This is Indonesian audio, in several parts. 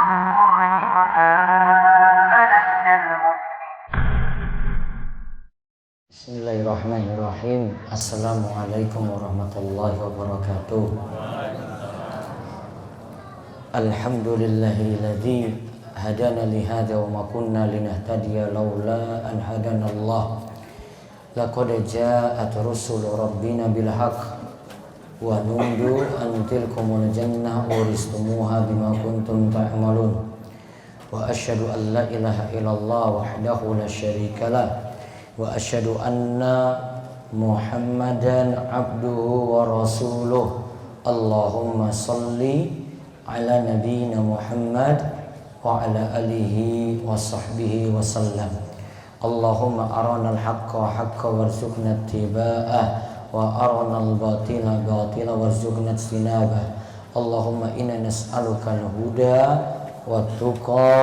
Bismillahirrahmanirrahim. Assalamualaikum warahmatullahi wabarakatuh. Alhamdulillahilladzi hadana lihadza wa ma kunna linahtadiya laula an hadana Allah. Laqad ja'at rusul rabbina bil haqq wa nudu an tilkumul jannah uristumuha bima kuntum ta'malun. Wa asyhadu an la ilaha illallah wahdahu la syarikalah wa asyhadu anna Muhammadan abduhu wa rasuluh. Allahumma salli ala nabiyyina Muhammad wa ala alihi wa sahbihi wa sallam. Allahumma arana al-haqqa haqqa warzuqna ittiba'ah wa arana al-batila batila warzuqna ijtinabah. Allahumma inna nas'aluka al-huda wat tuqa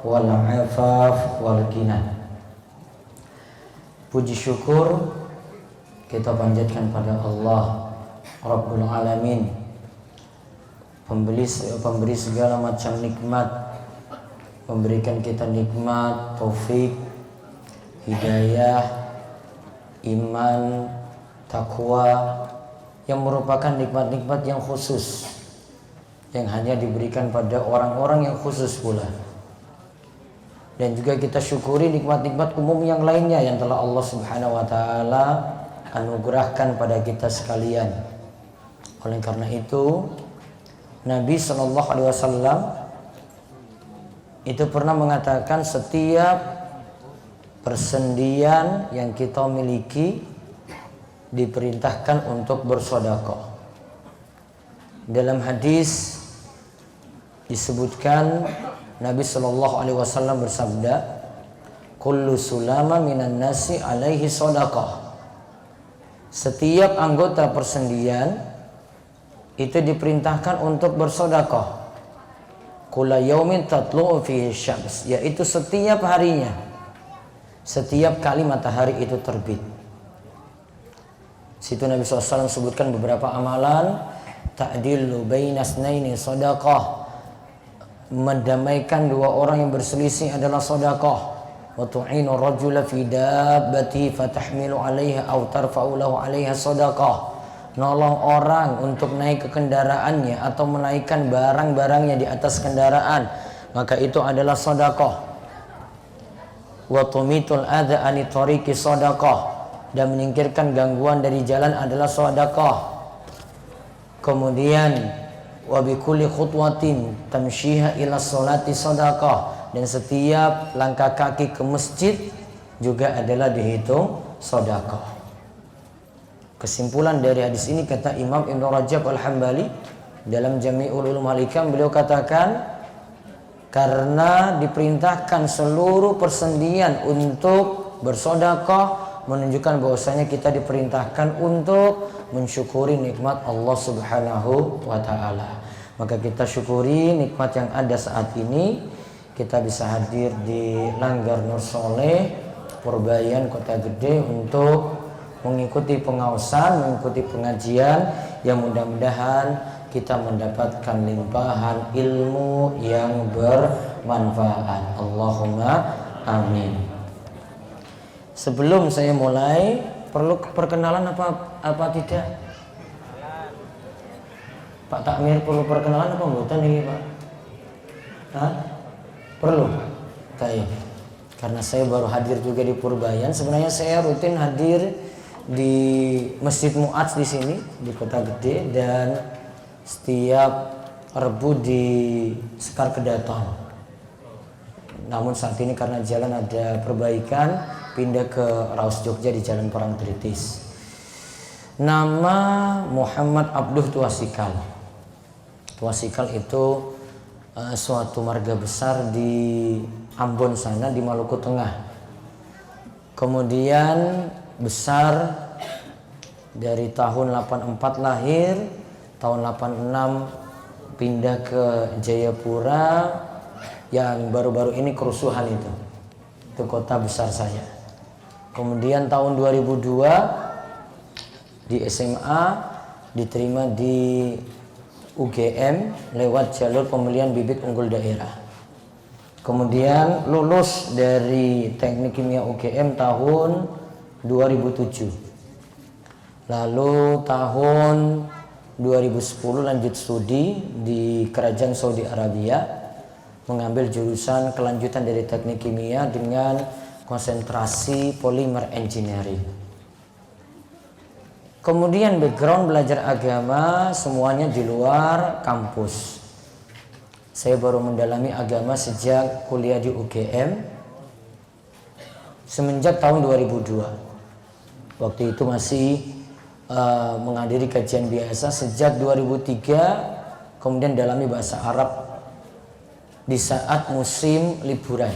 wal 'afaf wal ghina. Puji syukur kita panjatkan pada Allah Rabbul Alamin, pemberi segala macam nikmat, memberikan kita nikmat, taufik, hidayah, iman, takwa, yang merupakan nikmat-nikmat yang khusus, yang hanya diberikan pada orang-orang yang khusus pula. Dan juga kita syukuri nikmat-nikmat umum yang lainnya yang telah Allah Subhanahu wa taala anugerahkan pada kita sekalian. Oleh karena itu, Nabi sallallahu alaihi wasallam itu pernah mengatakan setiap persendian yang kita miliki diperintahkan untuk bersedekah. Dalam hadis disebutkan Nabi sallallahu alaihi wasallam bersabda, "Kullu sulama minan nasi alaihi shadaqah." Setiap anggota persendian itu diperintahkan untuk bersedekah. Kulla yaumin tatlu'u fihi syams, yaitu setiap harinya, setiap kali matahari itu terbit. Situ Nabi SAW sebutkan beberapa amalan. Ta'dilu bainas naini shadaqah, mendamaikan dua orang yang berselisih adalah sedekah. Wa tu'inu rajula fi dabbati fatahmilu 'alaiha aw tarfa'u lahu 'alaiha sedekah. Nolong orang untuk naik ke kendaraannya atau menaikkan barang-barangnya di atas kendaraan, maka itu adalah sedekah. Wa tumitul adza ani tariqi sedekah, dan menyingkirkan gangguan dari jalan adalah sedekah. Kemudian wa bi kulli khutwatin tamshiha ila sholati shadaqah, dan setiap langkah kaki ke masjid juga adalah dihitung sedekah. Kesimpulan dari hadis ini, kata Imam Ibnu Rajab Al-Hambali dalam Jami'ul Ulum Al-Hikam, beliau katakan karena diperintahkan seluruh persendian untuk bersedekah menunjukkan bahwasanya kita diperintahkan untuk mensyukuri nikmat Allah Subhanahu wa taala. Maka kita syukuri nikmat yang ada saat ini. Kita bisa hadir di Langgar Nur Soleh, Purbayan, Kota Gede untuk mengikuti pengaosan, mengikuti pengajian yang mudah-mudahan kita mendapatkan limpahan ilmu yang bermanfaat. Allahumma amin. Sebelum saya mulai, perlu perkenalan apa tidak? Pak Takmir perlu perkenalan apa mboten ini, Pak? Hah? Perlu? Baik. Karena saya baru hadir juga di Purbayan. Sebenarnya saya rutin hadir di Masjid Mu'adz di sini di Kota Gede, dan setiap Rebu di Sekar Kedaton. Namun saat ini karena jalan ada perbaikan, pindah ke Raus Jogja di Jalan Parangtritis. Nama Muhammad Abduh Tuasikal. Tuasikal itu suatu marga besar di Ambon sana, di Maluku Tengah. Kemudian besar dari tahun 84 lahir, tahun 86 pindah ke Jayapura yang baru-baru ini kerusuhan itu kota besar saya. Kemudian tahun 2002 di SMA diterima di UGM lewat jalur pemilihan bibit unggul daerah. Kemudian lulus dari Teknik Kimia UGM tahun 2007. Lalu tahun 2010 lanjut studi di Kerajaan Saudi Arabia, mengambil jurusan kelanjutan dari Teknik Kimia dengan konsentrasi Polymer Engineering. Kemudian background belajar agama semuanya di luar kampus. Saya baru mendalami agama sejak kuliah di UGM semenjak tahun 2002. Waktu itu masih menghadiri kajian biasa sejak 2003, kemudian dalami bahasa Arab di saat musim liburan.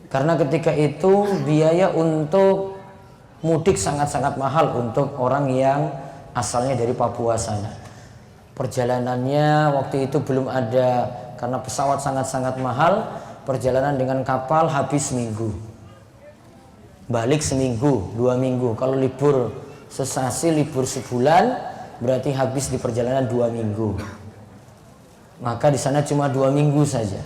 Karena ketika itu biaya untuk mudik sangat-sangat mahal untuk orang yang asalnya dari Papua sana. Perjalanannya waktu itu belum ada, karena pesawat sangat-sangat mahal. Perjalanan dengan kapal habis seminggu, balik seminggu, 2 minggu. Kalau libur sesasi, libur sebulan, berarti habis di perjalanan 2 minggu. Maka di sana cuma 2 minggu saja.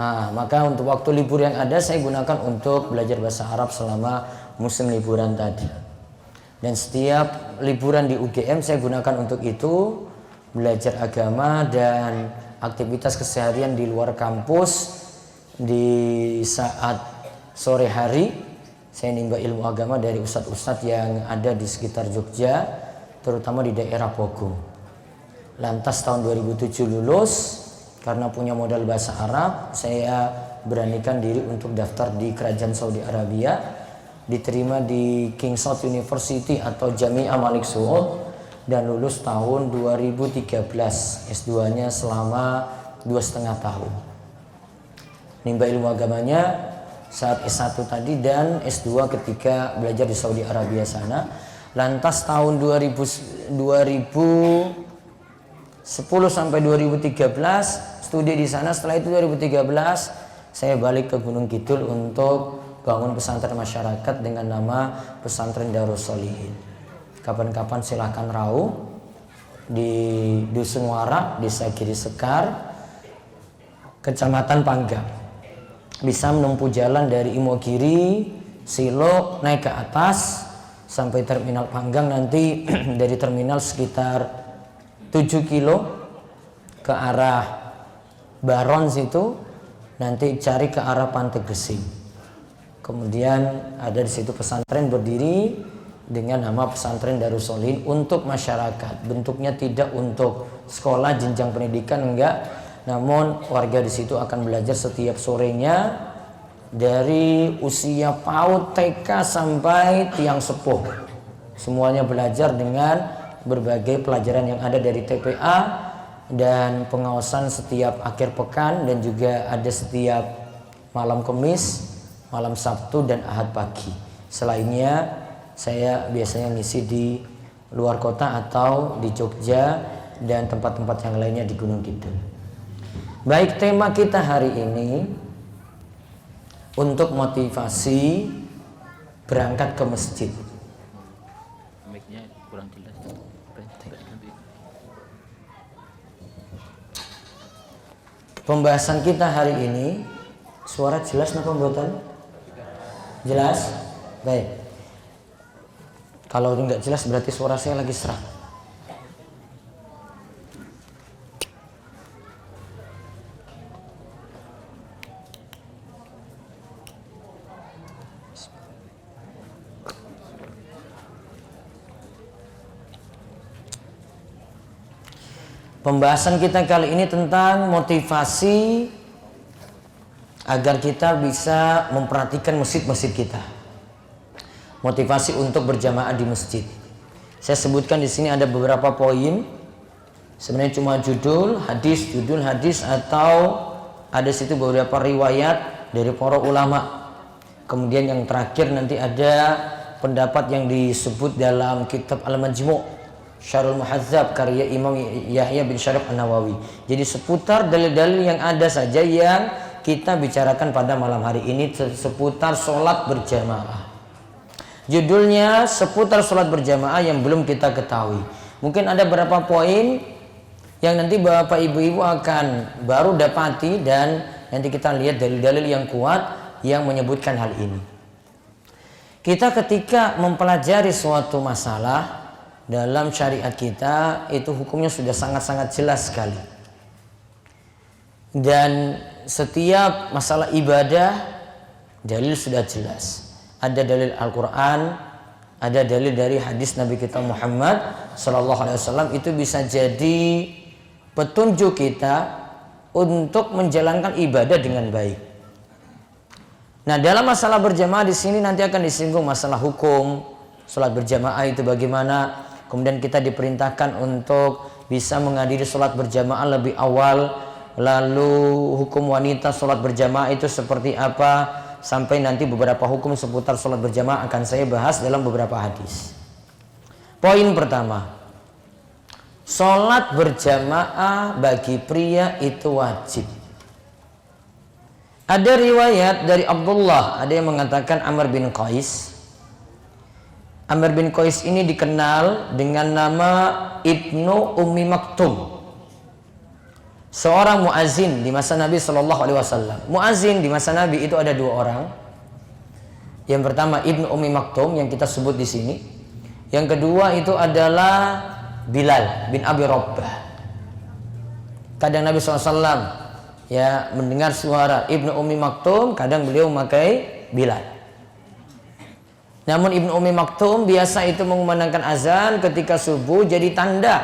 Nah, maka untuk waktu libur yang ada saya gunakan untuk belajar bahasa Arab selama musim liburan tadi. Dan setiap liburan di UGM saya gunakan untuk itu, belajar agama dan aktivitas keseharian di luar kampus. Di saat sore hari saya nimba ilmu agama dari ustadz-ustadz yang ada di sekitar Jogja, terutama di daerah Pogung. Lantas tahun 2007 lulus, karena punya modal bahasa Arab, saya beranikan diri untuk daftar di Kerajaan Saudi Arabia, diterima di King Saud University atau Jami'ah Malik Saud, dan lulus tahun 2013. S2-nya selama 2,5 tahun. Nimba ilmu agamanya saat S1 tadi dan S2 ketika belajar di Saudi Arabia sana. Lantas tahun 2010 sampai 2013 studi di sana. Setelah itu 2013 saya balik ke Gunung Kidul untuk bangun pesantren masyarakat dengan nama Pesantren Darus Sholihin. Kapan-kapan silahkan rauh di Dusun Warak, Desa Giri Sekar, Kecamatan Panggang. Bisa menempuh jalan dari Imogiri, Silo, naik ke atas sampai Terminal Panggang. Nanti dari terminal sekitar 7 kilo ke arah Baron situ, nanti cari ke arah Pantai Gesing. Kemudian ada di situ pesantren berdiri dengan nama Pesantren Darus Sholihin untuk masyarakat. Bentuknya tidak untuk sekolah jenjang pendidikan, enggak. Namun warga di situ akan belajar setiap sorenya dari usia PAUD, TK sampai tiang sepuh. Semuanya belajar dengan berbagai pelajaran yang ada dari TPA dan pengawasan setiap akhir pekan, dan juga ada setiap malam Kamis, malam Sabtu dan Ahad pagi. Selainnya saya biasanya ngisi di luar kota atau di Jogja dan tempat-tempat yang lainnya di Gunung Kidul. Baik, tema kita hari ini untuk motivasi berangkat ke masjid. Mic-nya kurang jelas. Pembahasan kita hari ini, suara jelas napa mboten? Jelas? Baik. Kalau enggak jelas berarti suara saya lagi serak. Pembahasan kita kali ini tentang motivasi agar kita bisa memperhatikan masjid-masjid kita. Motivasi untuk berjamaah di masjid. Saya sebutkan di sini ada beberapa poin. Sebenarnya cuma judul hadis atau ada situ beberapa riwayat dari para ulama. Kemudian yang terakhir nanti ada pendapat yang disebut dalam kitab Al-Majmu' Syarul Muhazzab karya Imam Yahya bin Syarif An-Nawawi. Jadi seputar dalil-dalil yang ada saja yang kita bicarakan pada malam hari ini, seputar sholat berjamaah. Judulnya seputar sholat berjamaah yang belum kita ketahui. Mungkin ada beberapa poin yang nanti Bapak Ibu akan baru dapati dan nanti kita lihat dalil-dalil yang kuat yang menyebutkan hal ini. Kita ketika mempelajari suatu masalah dalam syariat kita, itu hukumnya sudah sangat-sangat jelas sekali. Dan setiap masalah ibadah dalil sudah jelas. Ada dalil Al-Quran, ada dalil dari hadis Nabi kita Muhammad SAW. Itu bisa jadi petunjuk kita untuk menjalankan ibadah dengan baik. Nah, dalam masalah berjamaah di sini nanti akan disinggung masalah hukum sholat berjamaah itu bagaimana. Kemudian kita diperintahkan untuk bisa menghadiri sholat berjamaah lebih awal. Lalu hukum wanita sholat berjamaah itu seperti apa, sampai nanti beberapa hukum seputar sholat berjamaah akan saya bahas dalam beberapa hadis. Poin pertama, sholat berjamaah bagi pria itu wajib. Ada riwayat dari Abdullah, ada yang mengatakan Amr bin Qais. Amr bin Qais ini dikenal dengan nama Ibnu Ummi Maktum, seorang muazin di masa Nabi SAW. Muazin di masa Nabi itu ada dua orang. Yang pertama Ibnu Ummi Maktum yang kita sebut di sini. Yang kedua itu adalah Bilal bin Abi Rabbah. Kadang Nabi SAW ya mendengar suara Ibnu Ummi Maktum, kadang beliau memakai Bilal. Namun Ibnu Ummi Maktum biasa itu mengumandangkan azan ketika subuh, jadi tanda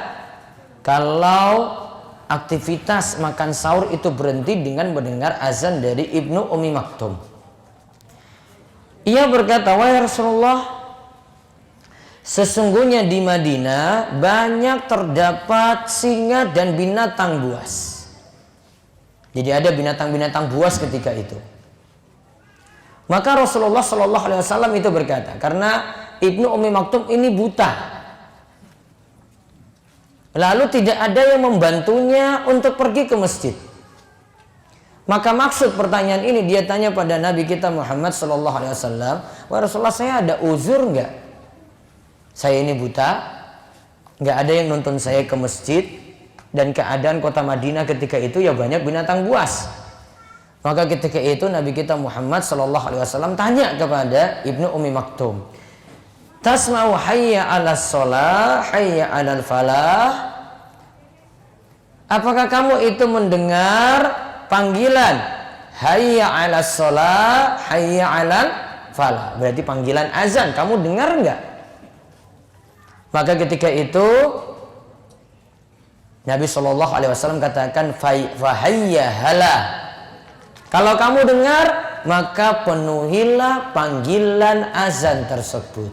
kalau aktivitas makan sahur itu berhenti dengan mendengar azan dari Ibnu Ummi Maktum. Ia berkata, wahai Rasulullah, sesungguhnya di Madinah banyak terdapat singa dan binatang buas. Jadi ada binatang-binatang buas ketika itu. Maka Rasulullah SAW itu berkata, karena Ibnu Ummi Maktum ini buta, lalu tidak ada yang membantunya untuk pergi ke masjid. Maka maksud pertanyaan ini dia tanya pada Nabi kita Muhammad SAW, wah Rasulullah, saya ada uzur nggak? Saya ini buta, nggak ada yang nuntun saya ke masjid, dan keadaan kota Madinah ketika itu ya banyak binatang buas. Maka ketika itu Nabi kita Muhammad SAW tanya kepada Ibnu Ummi Maktum, tasma'u hayya 'alas shalah, hayya 'alal falah? Apakah kamu itu mendengar panggilan hayya 'alas shalah, hayya 'alal falah? Berarti panggilan azan, kamu dengar enggak? Maka ketika itu Nabi SAW katakan fahayya hala. Kalau kamu dengar, maka penuhilah panggilan azan tersebut.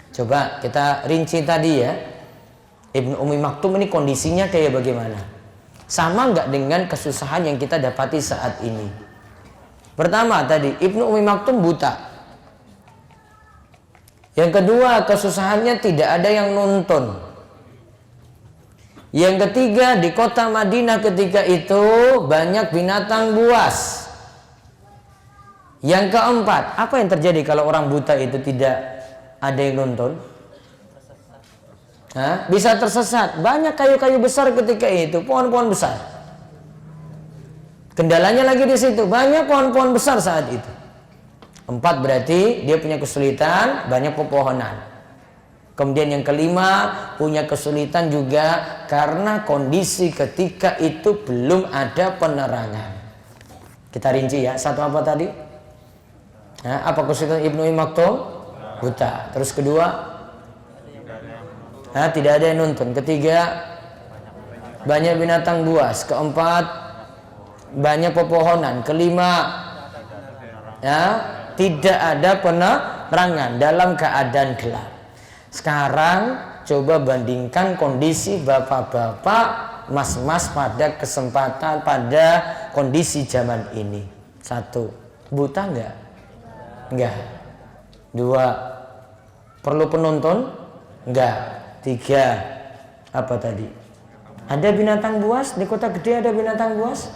Coba kita rinci tadi ya. Ibnu Ummi Maktum ini kondisinya kayak bagaimana? Sama nggak dengan kesusahan yang kita dapati saat ini? Pertama tadi, Ibnu Ummi Maktum buta. Yang kedua, kesusahannya tidak ada yang nuntun. Yang ketiga, di kota Madinah ketika itu banyak binatang buas. Yang keempat, apa yang terjadi kalau orang buta itu tidak ada yang nuntun? Bisa tersesat. Banyak kayu-kayu besar ketika itu, pohon-pohon besar. Kendalanya lagi di situ, banyak pohon-pohon besar saat itu. Empat, berarti dia punya kesulitan, banyak pepohonan. Kemudian yang kelima, punya kesulitan juga karena kondisi ketika itu belum ada penerangan. Kita rinci ya, satu apa tadi? Apa kesulitan Ibnu Ummi Maktum? Buta. Terus kedua, tidak ada yang nuntun. Ketiga, banyak binatang buas. Keempat, banyak pepohonan. Kelima, tidak ada penerangan, dalam keadaan gelap. Sekarang coba bandingkan kondisi bapak-bapak, mas-mas pada kesempatan, pada kondisi zaman ini. Satu, buta enggak? Enggak. Dua, perlu penuntun? Enggak. Tiga, apa tadi? Ada binatang buas? Di kota gede ada binatang buas?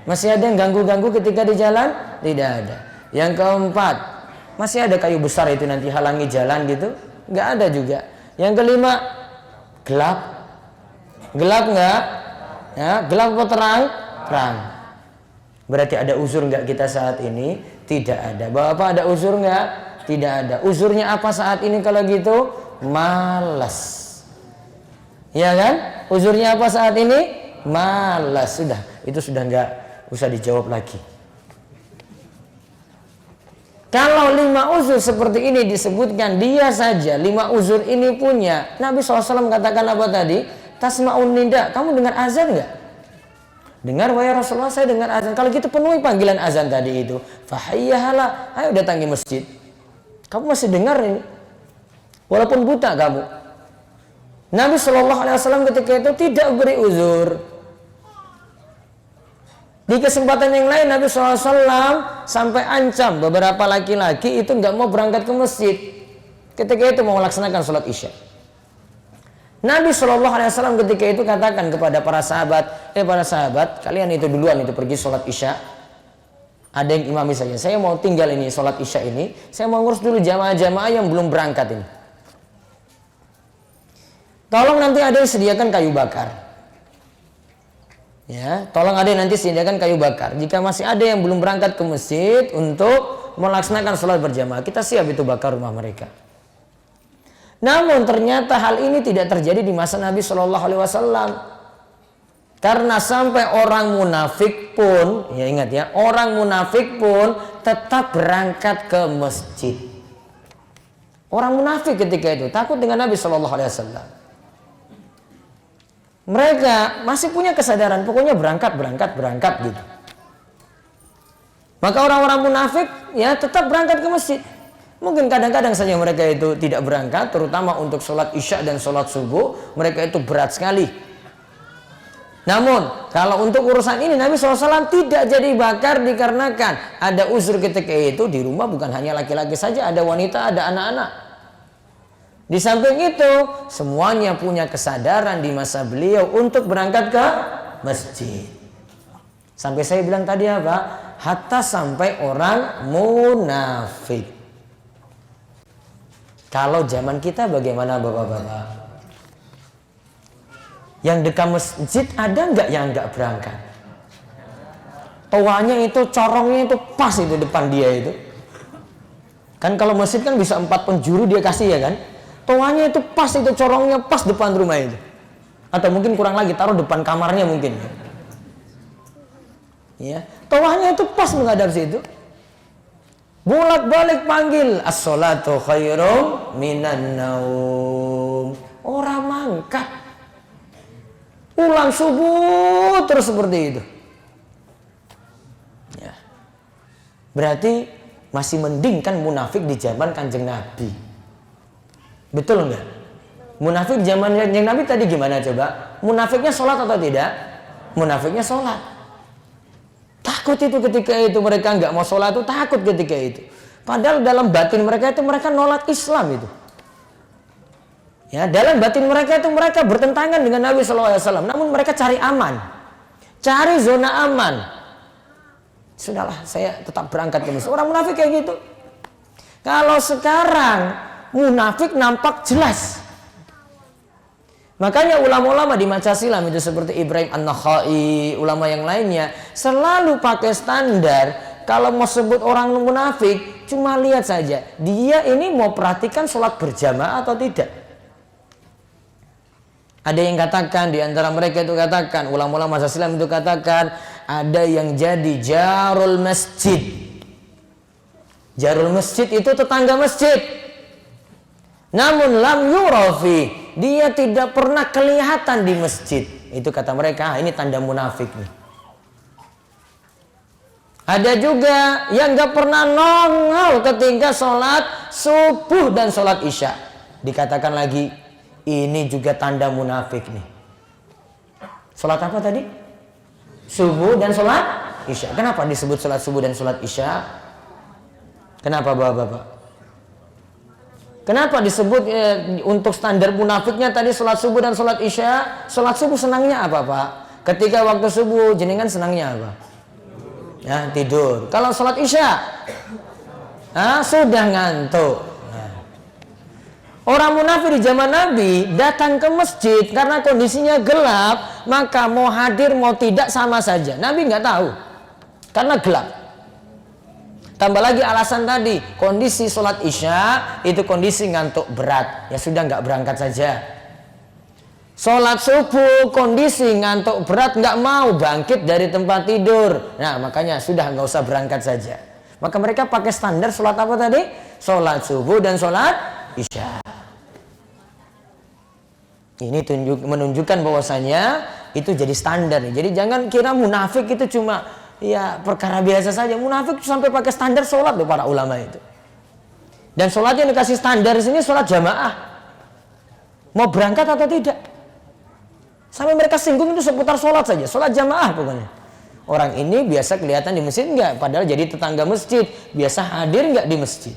Masih ada yang ganggu-ganggu ketika di jalan? Tidak ada. Yang keempat, masih ada kayu besar itu nanti halangi jalan gitu? Nggak ada juga. Yang kelima, gelap. Gelap enggak? Ya, gelap atau terang? Terang. Berarti ada uzur enggak kita saat ini? Tidak ada. Bapak ada uzur enggak? Tidak ada. Uzurnya apa saat ini kalau gitu? Malas. Ya kan? Uzurnya apa saat ini? Malas. Sudah, itu sudah enggak usah dijawab lagi. Kalau 5 uzur seperti ini disebutkan dia saja 5 uzur ini punya. Nabi SAW katakan apa tadi? Tasma'un nida. Kamu dengar azan enggak? Dengar, wahai Rasulullah, saya dengar azan. Kalau gitu penuhi panggilan azan tadi itu. Fahayyahala, ayo datangi masjid. Kamu masih dengar ini? Walaupun buta kamu. Nabi SAW ketika itu tidak beri uzur. Di kesempatan yang lain Nabi SAW sampai ancam beberapa laki-laki itu nggak mau berangkat ke masjid ketika itu mau melaksanakan sholat isya. Nabi SAW ketika itu katakan kepada para sahabat, para sahabat, kalian itu duluan itu pergi sholat isya. Ada yang imami saja. Saya mau tinggal ini sholat isya ini. Saya mau ngurus dulu jamaah-jamaah yang belum berangkat ini. Tolong nanti ada yang sediakan kayu bakar. Ya, tolong ada yang nanti sediakan kayu bakar. Jika masih ada yang belum berangkat ke masjid untuk melaksanakan sholat berjamaah, kita siap itu bakar rumah mereka. Namun ternyata hal ini tidak terjadi di masa Nabi Shallallahu Alaihi Wasallam. Karena sampai orang munafik pun, ya ingat ya, orang munafik pun tetap berangkat ke masjid. Orang munafik ketika itu takut dengan Nabi Shallallahu Alaihi Wasallam. Mereka masih punya kesadaran, pokoknya berangkat gitu. Maka orang-orang munafik ya tetap berangkat ke masjid. Mungkin kadang-kadang saja mereka itu tidak berangkat, terutama untuk sholat isya dan sholat subuh, mereka itu berat sekali. Namun kalau untuk urusan ini Nabi SAW tidak jadi bakar dikarenakan ada uzur ketika itu di rumah bukan hanya laki-laki saja, ada wanita, ada anak-anak. Di samping itu semuanya punya kesadaran di masa beliau untuk berangkat ke masjid. Sampai saya bilang tadi apa? Hatta sampai orang munafik. Kalau zaman kita bagaimana bapak-bapak? Yang dekat masjid ada nggak yang nggak berangkat? Toanya itu, corongnya itu pas itu depan dia itu. Kan kalau masjid kan bisa 4 penjuru dia kasih ya kan? Toanya itu pas itu, corongnya pas depan rumah itu. Atau mungkin kurang lagi taruh depan kamarnya mungkin. Ya, toanya itu pas menghadap situ. Bolak-balik panggil as-sholatu khairum minan naum. Orang mangkat. Ulang subuh terus seperti itu. Ya. Berarti masih mending kan munafik di zaman Kanjeng Nabi. Betul enggak? Munafik zaman Kanjeng Nabi tadi gimana coba? Munafiknya sholat atau tidak? Munafiknya sholat. Takut itu ketika itu mereka enggak mau sholat itu, takut ketika itu. Padahal dalam batin mereka itu mereka nolak Islam itu. Ya, dalam batin mereka itu mereka bertentangan dengan Nabi SAW. Namun mereka cari aman, cari zona aman. Sudahlah, saya tetap berangkat ke masjid. Orang munafik kayak gitu. Kalau sekarang munafik nampak jelas. Makanya ulama-ulama di masa silam itu seperti Ibrahim An-Nakhai, ulama yang lainnya selalu pakai standar. Kalau mau sebut orang munafik, cuma lihat saja dia ini mau perhatikan sholat berjamaah atau tidak. Ada yang katakan, di antara mereka itu katakan, ulama-ulama masa silam itu katakan, ada yang jadi jarul masjid. Jarul masjid itu tetangga masjid. Namun lam yurafi, dia tidak pernah kelihatan di masjid. Itu kata mereka, ini tanda munafik nih. Ada juga yang gak pernah nongol ketika sholat subuh dan sholat isya. Dikatakan lagi, ini juga tanda munafik nih. Sholat apa tadi? Subuh dan sholat isya. Kenapa disebut sholat subuh dan sholat isya? Kenapa bapak-bapak? Kenapa disebut untuk standar munafiknya tadi sholat subuh dan sholat isya? Sholat subuh senangnya apa pak? Ketika waktu subuh jenengan senangnya apa? Ya, tidur. Kalau sholat isya sudah ngantuk. Orang munafik di zaman Nabi datang ke masjid karena kondisinya gelap, maka mau hadir mau tidak sama saja. Nabi nggak tahu karena gelap. Tambah lagi alasan tadi, kondisi sholat isya itu kondisi ngantuk berat, ya sudah nggak berangkat saja. Sholat subuh kondisi ngantuk berat, nggak mau bangkit dari tempat tidur, nah makanya sudah nggak usah berangkat saja. Maka mereka pakai standar sholat apa tadi? Sholat subuh dan sholat isya. Ini menunjukkan bahwasanya itu jadi standar. Jadi jangan kira munafik itu cuma ya perkara biasa saja. Munafik sampai pakai standar sholat loh para ulama itu. Dan sholat yang dikasih standar di sini sholat jamaah. Mau berangkat atau tidak? Sampai mereka singgung itu seputar sholat saja. Sholat jamaah pokoknya. Orang ini biasa kelihatan di masjid enggak? Padahal jadi tetangga masjid. Biasa hadir enggak di masjid?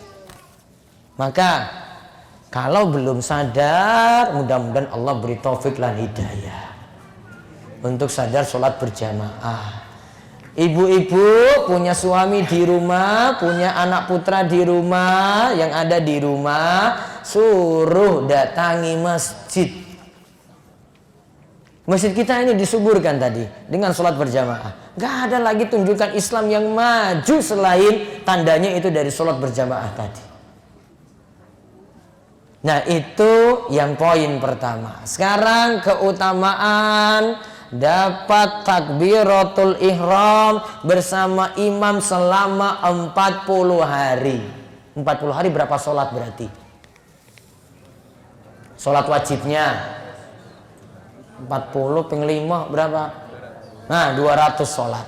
Maka kalau belum sadar, mudah-mudahan Allah beri taufik dan hidayah untuk sadar sholat berjamaah. Ibu-ibu punya suami di rumah, punya anak putra di rumah, yang ada di rumah, suruh datangi masjid. Masjid kita ini disuburkan tadi dengan sholat berjamaah. Gak ada lagi tunjukkan Islam yang maju selain tandanya itu dari sholat berjamaah tadi. Nah itu yang poin pertama. Sekarang keutamaan dapat takbiratul ihram bersama imam selama 40 hari. 40 hari berapa sholat berarti? Sholat wajibnya 40 ping 5 berapa? Nah 200 sholat.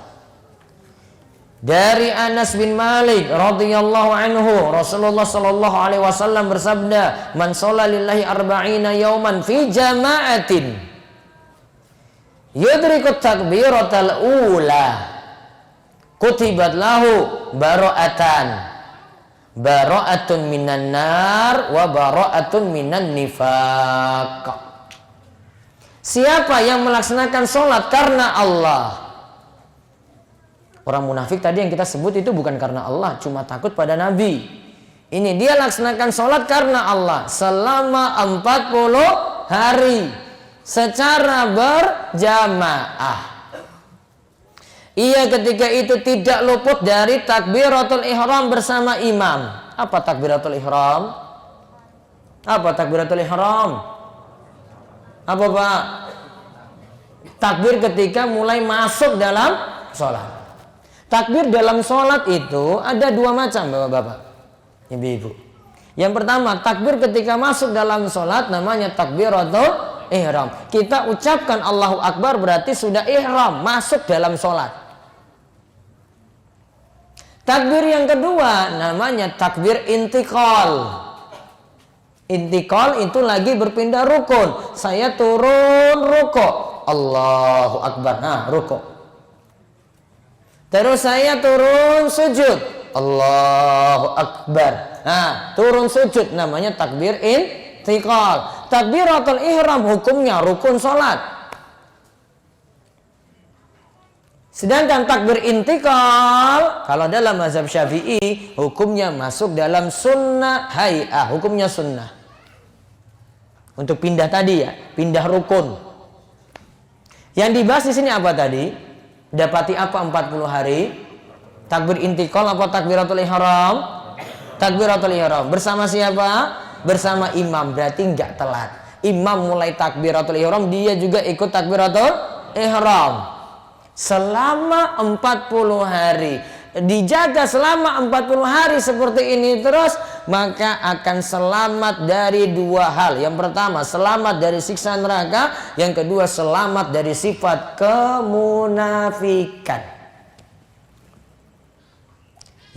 Dari Anas bin Malik radhiyallahu anhu, Rasulullah sallallahu alaihi wasallam bersabda, "Man shalla lillahi arba'ina yawman fi jama'atin yudrikut takbiratal ula kutibat lahu bara'atun minan nar wa bara'atun minan nifaq." Siapa yang melaksanakan sholat karena Allah? Orang munafik tadi yang kita sebut itu bukan karena Allah, cuma takut pada Nabi. Ini dia laksanakan sholat karena Allah selama 40 hari secara berjamaah. Ia ketika itu tidak luput dari takbiratul ihram bersama imam. Apa takbiratul ihram? Apa takbiratul ihram? Apa Pak? Takbir ketika mulai masuk dalam sholat. Takbir dalam sholat itu ada dua macam bapak-bapak, ibu-ibu. Yang pertama, takbir ketika masuk dalam sholat namanya takbiratul ihram. Kita ucapkan Allahu Akbar berarti sudah ihram, masuk dalam sholat. Takbir yang kedua namanya takbir intiqal. Intiqal itu lagi berpindah rukun. Saya turun rukuk, Allahu Akbar, nah rukuk. Terus saya turun sujud, Allahu Akbar. Nah, turun sujud namanya takbir intiqal. Takbiratul ihram hukumnya rukun salat. Sedangkan takbir intiqal kalau dalam mazhab Syafi'i hukumnya masuk dalam sunnah hay'ah, hukumnya sunnah. Untuk pindah tadi ya, pindah rukun. Yang dibahas di sini apa tadi? Dapati apa 40 hari? Takbir intiqal apa takbiratul ihram? Takbiratul ihram. Bersama siapa? Bersama imam, berarti enggak telat. Imam mulai takbiratul ihram, dia juga ikut takbiratul ihram. Selama 40 hari. Dijaga selama 40 hari seperti ini terus, maka akan selamat dari dua hal. Yang pertama, selamat dari siksa neraka. Yang kedua, selamat dari sifat kemunafikan.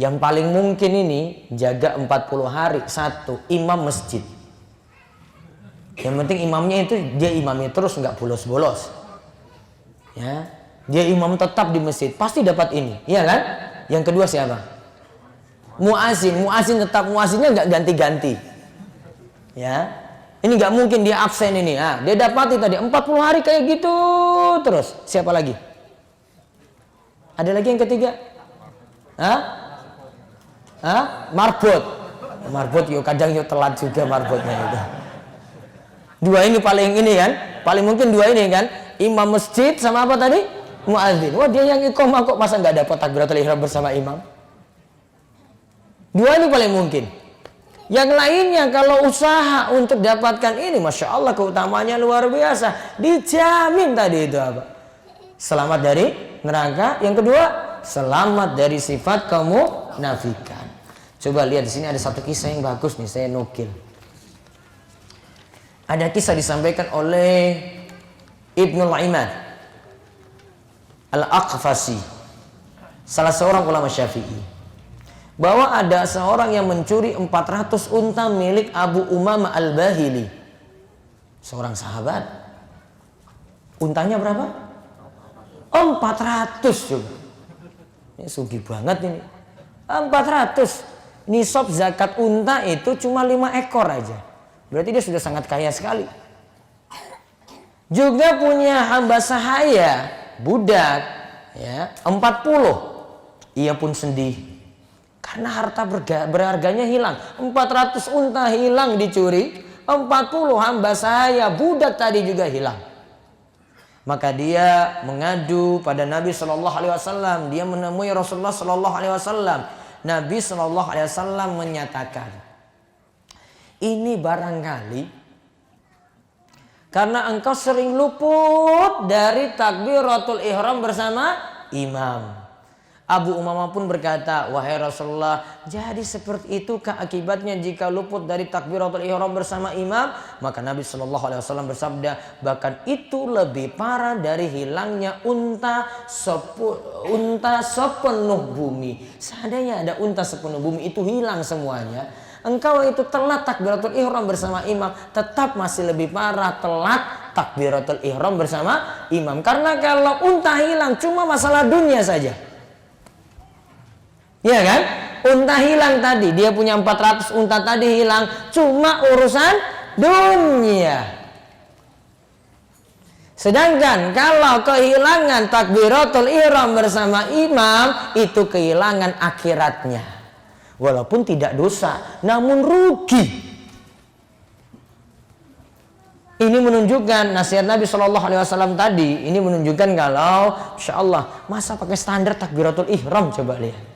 Yang paling mungkin ini jaga 40 hari. Satu, imam masjid. Yang penting imamnya itu dia imamnya terus, nggak bolos-bolos. Ya, dia imam tetap di masjid, pasti dapat ini, iya kan? Yang kedua siapa? Muazin. Muazin tetap, muazinnya nggak ganti-ganti. Ya, ini nggak mungkin dia absen ini. Nah, dia dapati tadi 40 hari kayak gitu terus. Siapa lagi? Ada lagi yang ketiga? Hah? Marbot. Marbot yo kadang yo telat juga marbotnya itu. Dua ini paling ini kan, paling mungkin dua ini kan, imam masjid sama apa tadi? Muadzin. Wah dia yang iqamah kok masa nggak dapat takbiratul ihram bersama imam? Dua ini paling mungkin. Yang lainnya kalau usaha untuk dapatkan ini, masya Allah keutamanya luar biasa. Dijamin tadi itu apa? Selamat dari neraka. Yang kedua, selamat dari sifat kemunafikan. Coba lihat di sini ada satu kisah yang bagus nih, saya nukil. Ada kisah disampaikan oleh Ibnul Imad Al-Aqfasi, salah seorang ulama Syafi'i, bahwa ada seorang yang mencuri 400 unta milik Abu Umamah Al-Bahili, seorang sahabat. Untanya berapa? 400 juga. Ini sugih banget ini. 400. Nisab zakat unta itu cuma 5 ekor aja. Berarti dia sudah sangat kaya sekali. Juga punya hamba sahaya, budak, ya, 40. Ia pun sedih. Karena harta berharganya hilang. 400 unta hilang dicuri, 40 hamba saya budak tadi juga hilang. Maka dia mengadu pada Nabi Shallallahu Alaihi Wasallam. Dia menemui Rasulullah Shallallahu Alaihi Wasallam. Nabi Shallallahu Alaihi Wasallam menyatakan, ini barangkali karena engkau sering luput dari takbiratul ihram bersama imam. Abu Umamah pun berkata, wahai Rasulullah, jadi seperti itukah akibatnya jika luput dari takbiratul ihram bersama imam? Maka Nabi Shallallahu Alaihi Wasallam bersabda, bahkan itu lebih parah dari hilangnya unta sepenuh bumi. Seandainya ada unta sepenuh bumi itu hilang semuanya, engkau itu telat takbiratul ihram bersama imam, tetap masih lebih parah telat takbiratul ihram bersama imam. Karena kalau unta hilang cuma masalah dunia saja. Ya kan? Unta hilang tadi, dia punya 400 unta tadi hilang, cuma urusan dunia. Sedangkan kalau kehilangan takbiratul ihram bersama imam, itu kehilangan akhiratnya. Walaupun tidak dosa, namun rugi. Ini menunjukkan nasihat Nabi Shallallahu Alaihi Wasallam tadi. Ini menunjukkan kalau, insya Allah, masa pakai standar takbiratul ihram, coba lihat.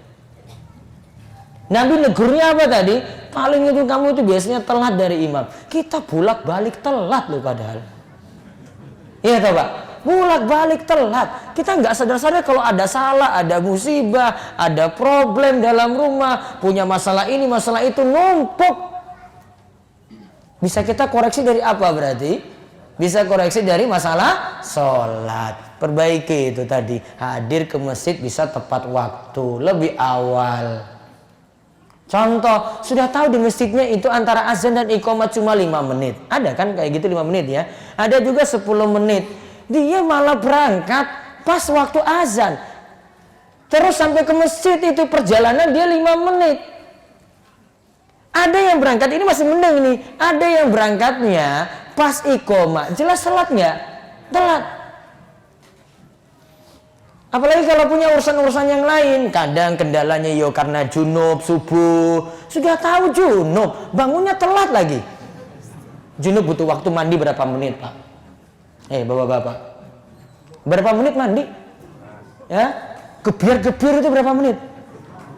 Nabi negurnya apa tadi? Paling itu kamu itu biasanya telat dari imam. Kita bolak-balik telat loh padahal. Iya toh Pak? Bolak-balik telat. Kita nggak sadar-sadar kalau ada salah, ada musibah, ada problem dalam rumah, punya masalah ini, masalah itu, numpuk. Bisa kita koreksi dari apa berarti? Bisa koreksi dari masalah sholat. Perbaiki itu tadi. Hadir ke masjid bisa tepat waktu, lebih awal. Contoh, sudah tahu di masjidnya itu antara azan dan iqamah cuma 5 menit. Ada kan kayak gitu 5 menit ya. Ada juga 10 menit. Dia malah berangkat pas waktu azan. Terus sampai ke masjid itu perjalanan dia 5 menit. Ada yang berangkat, ini masih mending nih. Ada yang berangkatnya pas iqamah. Jelas telat nggak? Telat. Apalagi kalau punya urusan-urusan yang lain. Kadang kendalanya karena junub subuh. Sudah tahu junub, bangunnya telat lagi. Junub butuh waktu mandi berapa menit Pak? Bapak-bapak, berapa menit mandi? Ya, gebiar-gebiar itu berapa menit?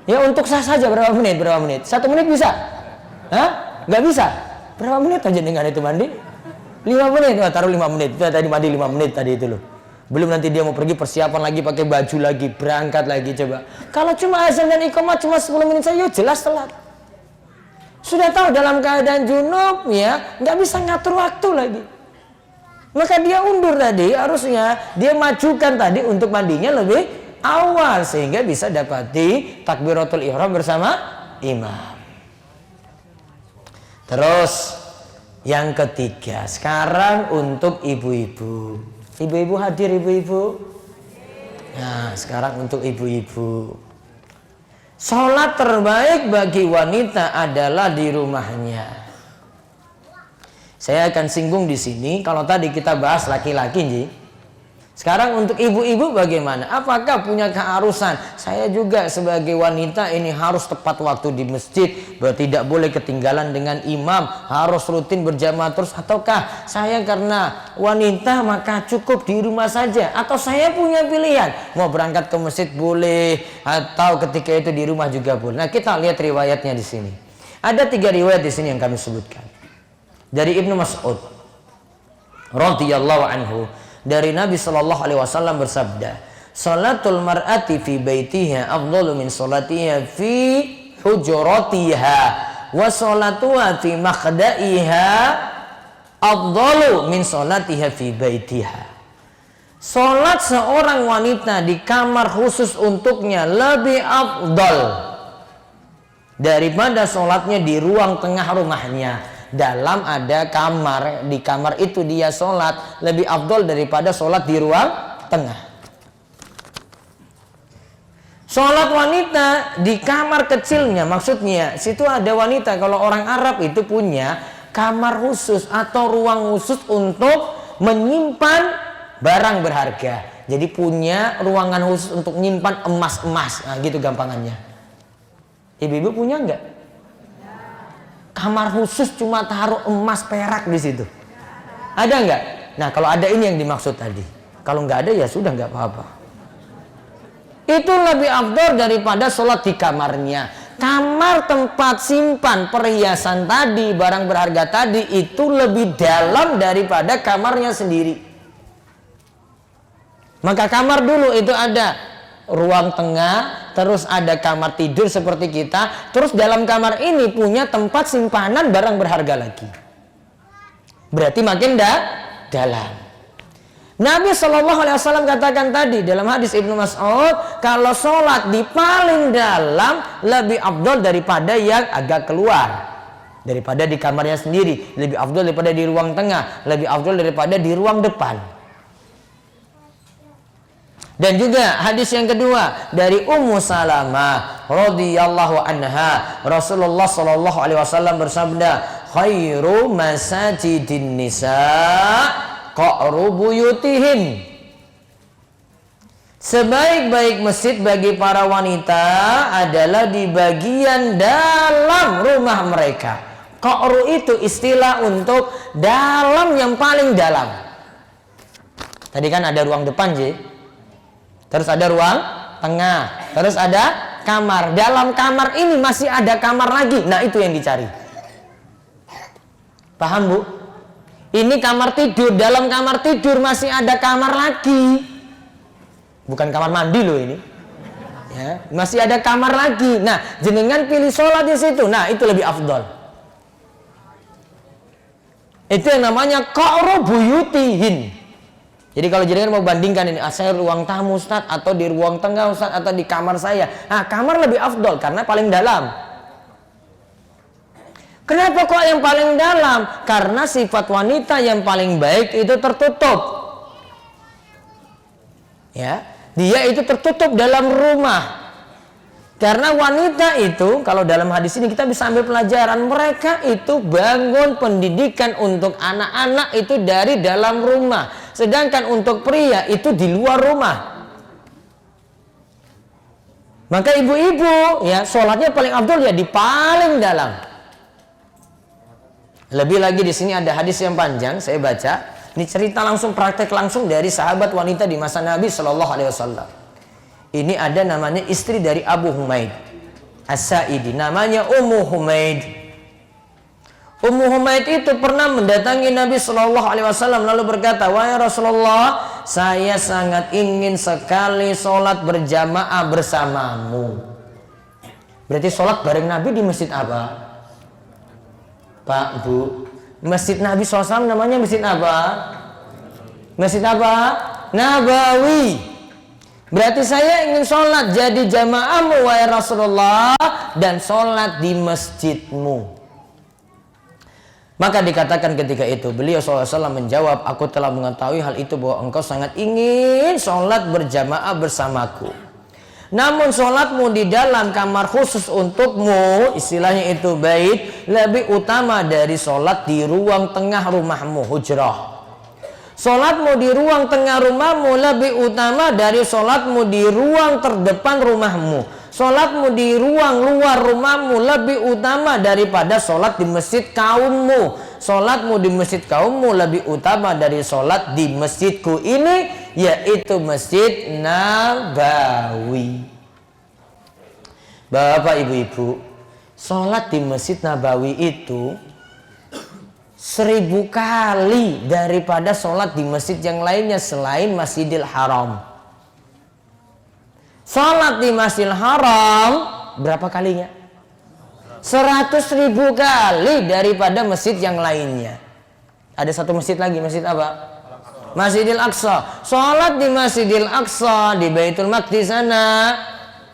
Ya untuk sah saja berapa menit? 1 menit bisa? Hah? Nggak bisa? Berapa menit aja dengan itu mandi? 5 menit, taruh 5 menit. Itu tadi mandi 5 menit tadi itu loh. Belum nanti dia mau pergi persiapan lagi, pakai baju lagi, berangkat lagi coba. Kalau cuma azan dan iqamah cuma 10 menit saja, jelas telat. Sudah tahu dalam keadaan junub ya, nggak bisa ngatur waktu lagi. Maka dia undur tadi, harusnya dia majukan tadi untuk mandinya lebih awal sehingga bisa dapati takbiratul ihram bersama imam. Terus yang ketiga, sekarang untuk ibu-ibu. Ibu-ibu hadir ibu-ibu? Nah, sekarang untuk ibu-ibu. Sholat terbaik bagi wanita adalah di rumahnya. Saya akan singgung di sini. Kalau tadi kita bahas laki-laki, Sekarang untuk ibu-ibu bagaimana? Apakah punya keharusan? Saya juga sebagai wanita ini harus tepat waktu di masjid, tidak boleh ketinggalan dengan imam, harus rutin berjamaah terus, ataukah saya karena wanita maka cukup di rumah saja? Atau saya punya pilihan, mau berangkat ke masjid boleh, atau ketika itu di rumah juga boleh. Nah, kita lihat riwayatnya di sini. Ada 3 riwayat di sini yang kami sebutkan. Dari Ibnu Mas'ud radhiyallahu anhu, dari Nabi Shallallahu Alaihi Wasallam bersabda, "Salatul mar'ati fi baitiha afdalu min salatiha fi hujuratiha, wa salatuha fi makhdaiha afdalu min salatiha fi baitiha." Salat seorang wanita di kamar khusus untuknya lebih afdal daripada salatnya di ruang tengah rumahnya. Dalam ada kamar, di kamar itu dia sholat lebih afdol daripada sholat di ruang tengah. Sholat wanita di kamar kecilnya, maksudnya situ ada wanita. Kalau orang Arab itu punya kamar khusus atau ruang khusus untuk menyimpan barang berharga. Jadi punya ruangan khusus untuk menyimpan emas-emas. Nah, gitu gampangannya. Ibu-ibu punya enggak? Kamar khusus cuma taruh emas perak di situ. Ada nggak? Nah, kalau ada ini yang dimaksud tadi. Kalau nggak ada ya sudah nggak apa-apa. Itu lebih afdal daripada sholat di kamarnya. Kamar tempat simpan perhiasan tadi, barang berharga tadi itu lebih dalam daripada kamarnya sendiri. Maka kamar dulu itu ada ruang tengah, terus ada kamar tidur seperti kita, terus dalam kamar ini punya tempat simpanan barang berharga lagi. Berarti makin dalam. Nabi Shallallahu Alaihi Wasallam katakan tadi dalam hadis Ibnu Mas'ud, kalau sholat di paling dalam lebih afdal daripada yang agak keluar, daripada di kamarnya sendiri, lebih afdal daripada di ruang tengah, lebih afdal daripada di ruang depan. Dan juga hadis yang kedua dari Ummu Salamah radhiyallahu anha, Rasulullah sallallahu alaihi wasallam bersabda, "Khairu masajidin nisa qa'ru buyutihin." Sebaik-baik masjid bagi para wanita adalah di bagian dalam rumah mereka. Qa'ru itu istilah untuk dalam yang paling dalam. Tadi kan ada ruang depan, terus ada ruang tengah, terus ada kamar. Dalam kamar ini masih ada kamar lagi. Nah, itu yang dicari. Paham, Bu? Ini kamar tidur. Dalam kamar tidur masih ada kamar lagi. Bukan kamar mandi loh ini. Ya, masih ada kamar lagi. Nah, jenengan pilih sholat di situ. Nah, itu lebih afdol. Itu yang namanya qa'ru buyutihin. Jadi kalau jenengan mau bandingkan ini, saya ruang tamu Ustaz, atau di ruang tengah Ustaz, atau di kamar saya. Nah, kamar lebih afdol karena paling dalam. Kenapa kok yang paling dalam? Karena sifat wanita yang paling baik itu tertutup. Ya, dia itu tertutup dalam rumah. Karena wanita itu, kalau dalam hadis ini kita bisa ambil pelajaran, mereka itu bangun pendidikan untuk anak-anak itu dari dalam rumah. Sedangkan untuk pria itu di luar rumah. Maka ibu-ibu ya sholatnya paling afdol ya di paling dalam. Lebih lagi di sini ada hadis yang panjang saya baca. Ini cerita langsung, praktek langsung dari sahabat wanita di masa Nabi Shallallahu Alaihi Wasallam. Ini ada namanya istri dari Abu Humaid As-Sa'idi, namanya Ummu Humaid. Ummu Humaid itu pernah mendatangi Nabi Shallallahu Alaihi Wasallam lalu berkata, "Wahai Rasulullah, saya sangat ingin sekali sholat berjamaah bersamamu." Berarti sholat bareng Nabi di masjid apa? Pak, Bu, masjid Nabi SAW namanya masjid apa? Masjid apa? Nabawi. Berarti saya ingin sholat jadi jamaahmu wahai Rasulullah, dan sholat di masjidmu. Maka dikatakan ketika itu beliau SAW menjawab, "Aku telah mengetahui hal itu, bahwa engkau sangat ingin sholat berjamaah bersamaku. Namun sholatmu di dalam kamar khusus untukmu, istilahnya itu bait, lebih utama dari sholat di ruang tengah rumahmu, hujrah. Sholatmu di ruang tengah rumahmu lebih utama dari sholatmu di ruang terdepan rumahmu. Sholatmu di ruang luar rumahmu lebih utama daripada sholat di masjid kaummu. Sholatmu di masjid kaummu lebih utama dari sholat di masjidku ini, yaitu Masjid Nabawi. Bapak ibu-ibu, sholat di Masjid Nabawi itu 1000 kali daripada sholat di masjid yang lainnya selain Masjidil Haram. Sholat di Masjidil Haram berapa kalinya? 100.000 kali daripada masjid yang lainnya. Ada satu masjid lagi, masjid apa? Masjidil Aqsa. Sholat di Masjidil Aqsa di Baitul Maqdis sana,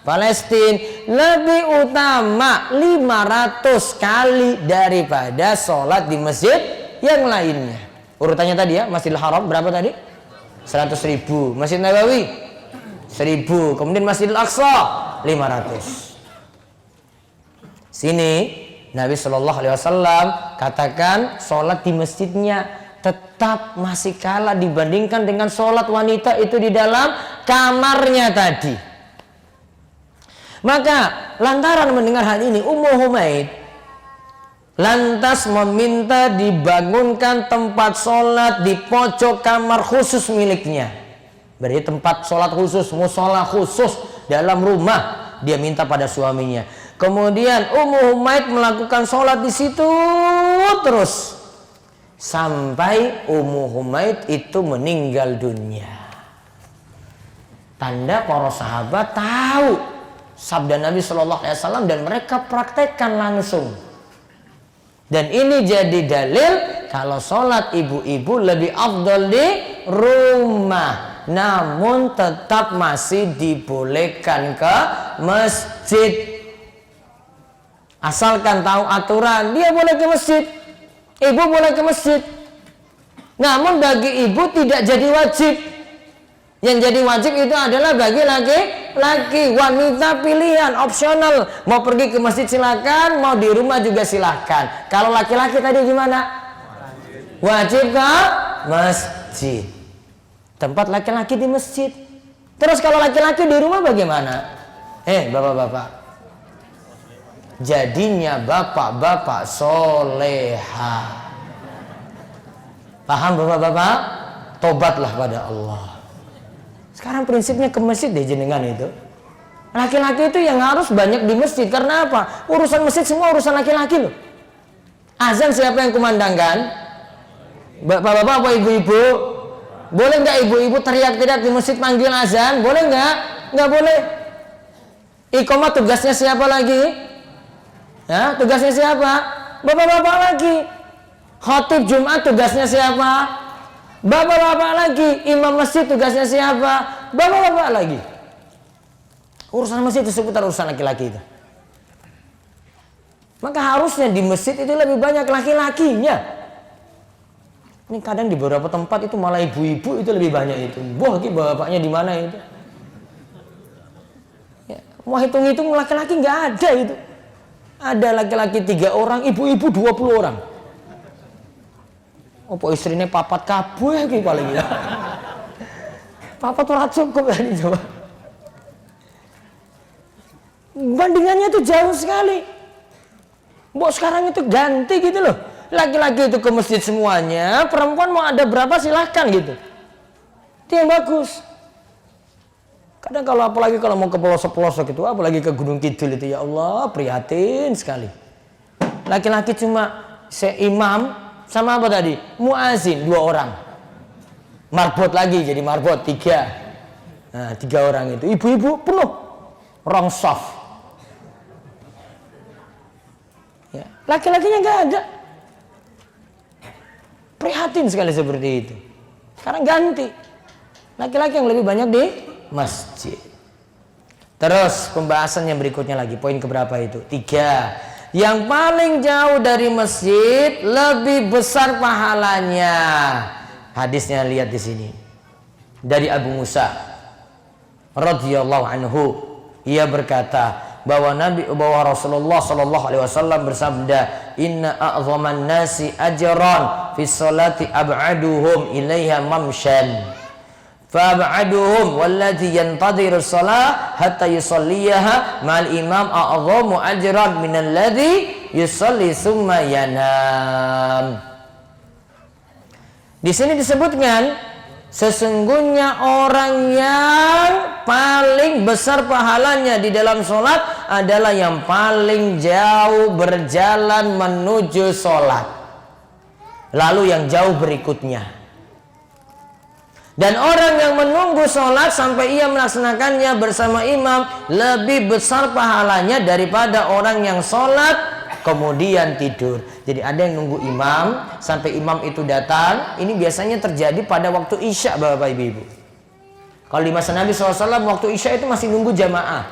Palestina, lebih utama 500 kali daripada sholat di masjid yang lainnya. Urutannya tadi ya, Masjidil Haram berapa tadi? 100.000. Masjid Nabawi 1000. Kemudian Masjidil Aqsa 500. Sini Nabi Shallallahu Alaihi Wasallam katakan sholat di masjidnya tetap masih kalah dibandingkan dengan sholat wanita itu di dalam kamarnya tadi. Maka lantaran mendengar hal ini, Ummu Humaid lantas meminta dibangunkan tempat sholat di pojok kamar khusus miliknya. Berarti tempat sholat khusus, musola khusus dalam rumah dia minta pada suaminya. Kemudian Ummu Humaid melakukan sholat di situ terus sampai Ummu Humaid itu meninggal dunia. Tanda para sahabat tahu sabda Nabi Shallallahu Alaihi Wasallam dan mereka praktekkan langsung. Dan ini jadi dalil kalau sholat ibu-ibu lebih afdal di rumah, namun tetap masih dibolehkan ke masjid. Asalkan tahu aturan, dia boleh ke masjid, ibu boleh ke masjid. Namun bagi ibu tidak jadi wajib. Yang jadi wajib itu adalah bagi laki-laki, wanita pilihan, opsional. Mau pergi ke masjid silakan, mau di rumah juga silakan. Kalau laki-laki tadi gimana? Wajib ke masjid. Tempat laki-laki di masjid. Terus kalau laki-laki di rumah bagaimana? Bapak-bapak. Jadinya bapak-bapak soleha. Paham bapak-bapak? Tobatlah pada Allah. Sekarang prinsipnya ke masjid deh jenengan itu. Laki-laki itu yang harus banyak di masjid. Karena apa? Urusan masjid semua urusan laki-laki loh. Azan siapa yang kumandangkan? Bapak-bapak apa ibu-ibu? Boleh nggak ibu-ibu teriak-teriak di masjid panggil azan? Boleh nggak? Nggak boleh. Iqamah tugasnya siapa lagi? Ya, tugasnya siapa? Bapak-bapak lagi. Khatib Jumat tugasnya siapa? Bapak-bapak lagi. Imam masjid tugasnya siapa? Bapak-bapak lagi. Urusan masjid itu seputar urusan laki-laki itu. Maka harusnya di masjid itu lebih banyak laki-lakinya. Ini kadang di beberapa tempat itu malah ibu-ibu itu lebih banyak itu. Wah, bapaknya di mana itu? Ya, mau hitung-hitung laki-laki nggak ada itu. Ada laki-laki 3 orang, ibu-ibu 20 orang. Apa istrinya papat kabeh iki paling ya. Papat ora cukup ya coba. Bandingannya itu jauh sekali. Mbok sekarang itu ganti gitu loh. Laki-laki itu ke masjid semuanya, perempuan mau ada berapa silahkan gitu. Itu yang bagus. Kadang kalau apalagi kalau mau ke pelosok-pelosok itu, apalagi ke Gunung Kidul itu, ya Allah prihatin sekali. Laki-laki cuma seimam sama apa tadi? Muazin 2 orang. Marbot lagi jadi marbot 3. Nah 3 orang itu. Ibu-ibu penuh. Wrong soft. Ya, laki-lakinya nggak ada. Prihatin sekali seperti itu. Sekarang ganti. Laki-laki yang lebih banyak di masjid. Terus pembahasan yang berikutnya lagi, poin keberapa itu? 3. Yang paling jauh dari masjid lebih besar pahalanya. Hadisnya lihat di sini. Dari Abu Musa radhiyallahu anhu, ia berkata bahwa Rasulullah sallallahu alaihi wasallam bersabda, "Inna a'zaman nasi ajran fi sholati ab'aduhum ilaiha mamshan. Fa ab'aduhum walladhi yantadhiru shalah hatta yusalliyaha ma'al imam a'dhamu ajran min alladhi yusalli summa yanam. Di sini disebutkan sesungguhnya orang yang paling besar pahalanya di dalam sholat adalah yang paling jauh berjalan menuju sholat, lalu yang jauh berikutnya. Dan orang yang menunggu sholat sampai ia melaksanakannya bersama imam lebih besar pahalanya daripada orang yang sholat kemudian tidur. Jadi ada yang nunggu imam sampai imam itu datang. Ini biasanya terjadi pada waktu isya, Bapak Ibu. Kalau di masa Nabi SAW waktu isya itu masih nunggu jamaah.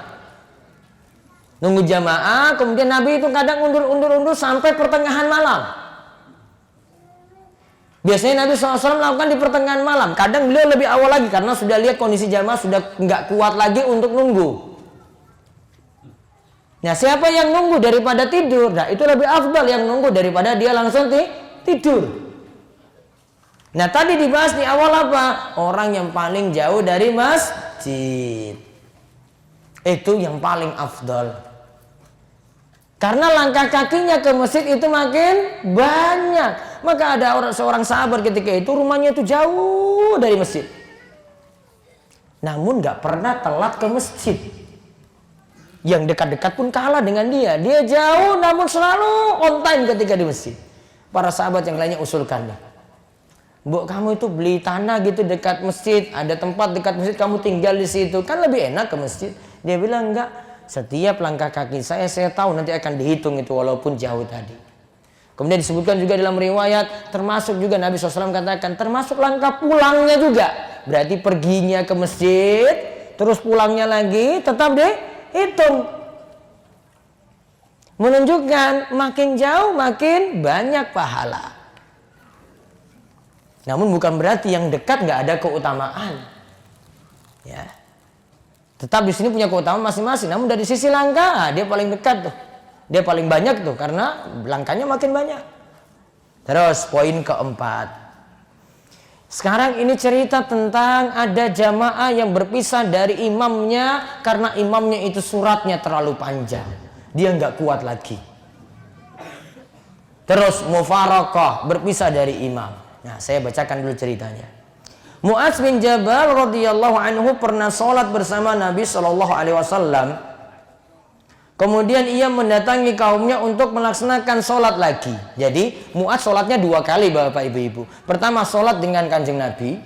Nunggu jamaah, kemudian Nabi itu kadang undur sampai pertengahan malam. Biasanya Nabi SAW melakukan di pertengahan malam. Kadang beliau lebih awal lagi karena sudah lihat kondisi jamaah sudah nggak kuat lagi untuk nunggu. Nah, siapa yang nunggu daripada tidur? Nah, itu lebih afdal yang nunggu daripada dia langsung tidur. Nah, tadi dibahas di awal apa? Orang yang paling jauh dari masjid. Itu yang paling afdal. Karena langkah kakinya ke masjid itu makin banyak. Maka ada seorang sahabat ketika itu rumahnya itu jauh dari masjid. Namun gak pernah telat ke masjid. Yang dekat-dekat pun kalah dengan dia. Dia jauh namun selalu on time ketika di masjid. Para sahabat yang lainnya usulkan. Bu, kamu itu beli tanah gitu dekat masjid. Ada tempat dekat masjid, kamu tinggal di situ. Kan lebih enak ke masjid. Dia bilang enggak. Setiap langkah kaki saya tahu nanti akan dihitung itu walaupun jauh tadi. Kemudian disebutkan juga dalam riwayat. Termasuk juga Nabi SAW katakan. Termasuk langkah pulangnya juga. Berarti perginya ke masjid. Terus pulangnya lagi tetap deh hitung. Menunjukkan makin jauh makin banyak pahala. Namun bukan berarti yang dekat nggak ada keutamaan. Ya. Tetap di sini punya keutamaan masing-masing. Namun dari sisi langkah dia paling dekat tuh. Dia paling banyak tuh karena langkahnya makin banyak. Terus poin keempat. Sekarang ini cerita tentang ada jamaah yang berpisah dari imamnya karena imamnya itu suratnya terlalu panjang. Dia nggak kuat lagi. Terus mufaraqah, berpisah dari imam. Nah, saya bacakan dulu ceritanya. Mu'adz bin Jabal radhiyallahu anhu pernah sholat bersama Nabi SAW. Kemudian ia mendatangi kaumnya untuk melaksanakan sholat lagi. Jadi Mu'adz sholatnya 2 kali, Bapak Ibu. Pertama sholat dengan kanjeng Nabi.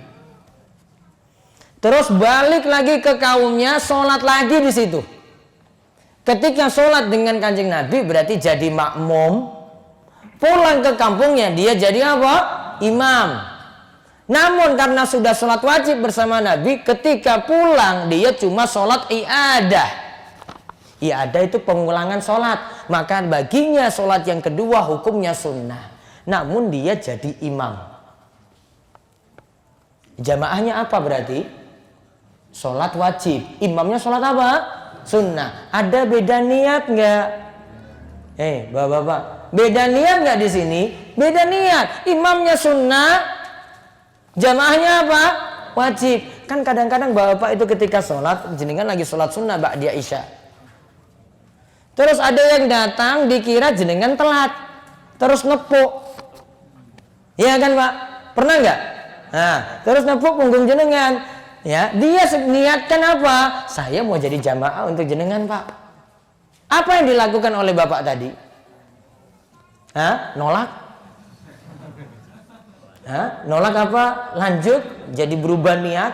Terus balik lagi ke kaumnya, sholat lagi di situ. Ketika sholat dengan kanjeng Nabi berarti jadi makmum. Pulang ke kampungnya dia jadi apa? Imam. Namun karena sudah sholat wajib bersama Nabi, ketika pulang dia cuma sholat i'adah. I'adah itu pengulangan sholat. Maka baginya sholat yang kedua hukumnya sunnah. Namun dia jadi imam. Jamaahnya apa berarti? Sholat wajib. Imamnya sholat apa? Sunnah. Ada beda niat nggak? Bapak-bapak, beda niat nggak di sini? Beda niat. Imamnya sunnah, jamaahnya apa? Wajib. Kan kadang-kadang bapak itu ketika sholat, jenengan lagi sholat sunnah ba'da isya. Terus ada yang datang dikira jenengan telat, terus nepuk. Iya kan Pak? Pernah nggak? Nah, terus nepuk punggung jenengan. Ya, dia niatkan apa? Saya mau jadi jamaah untuk jenengan Pak. Apa yang dilakukan oleh bapak tadi? Nolak? Nolak apa? Lanjut? Jadi berubah niat?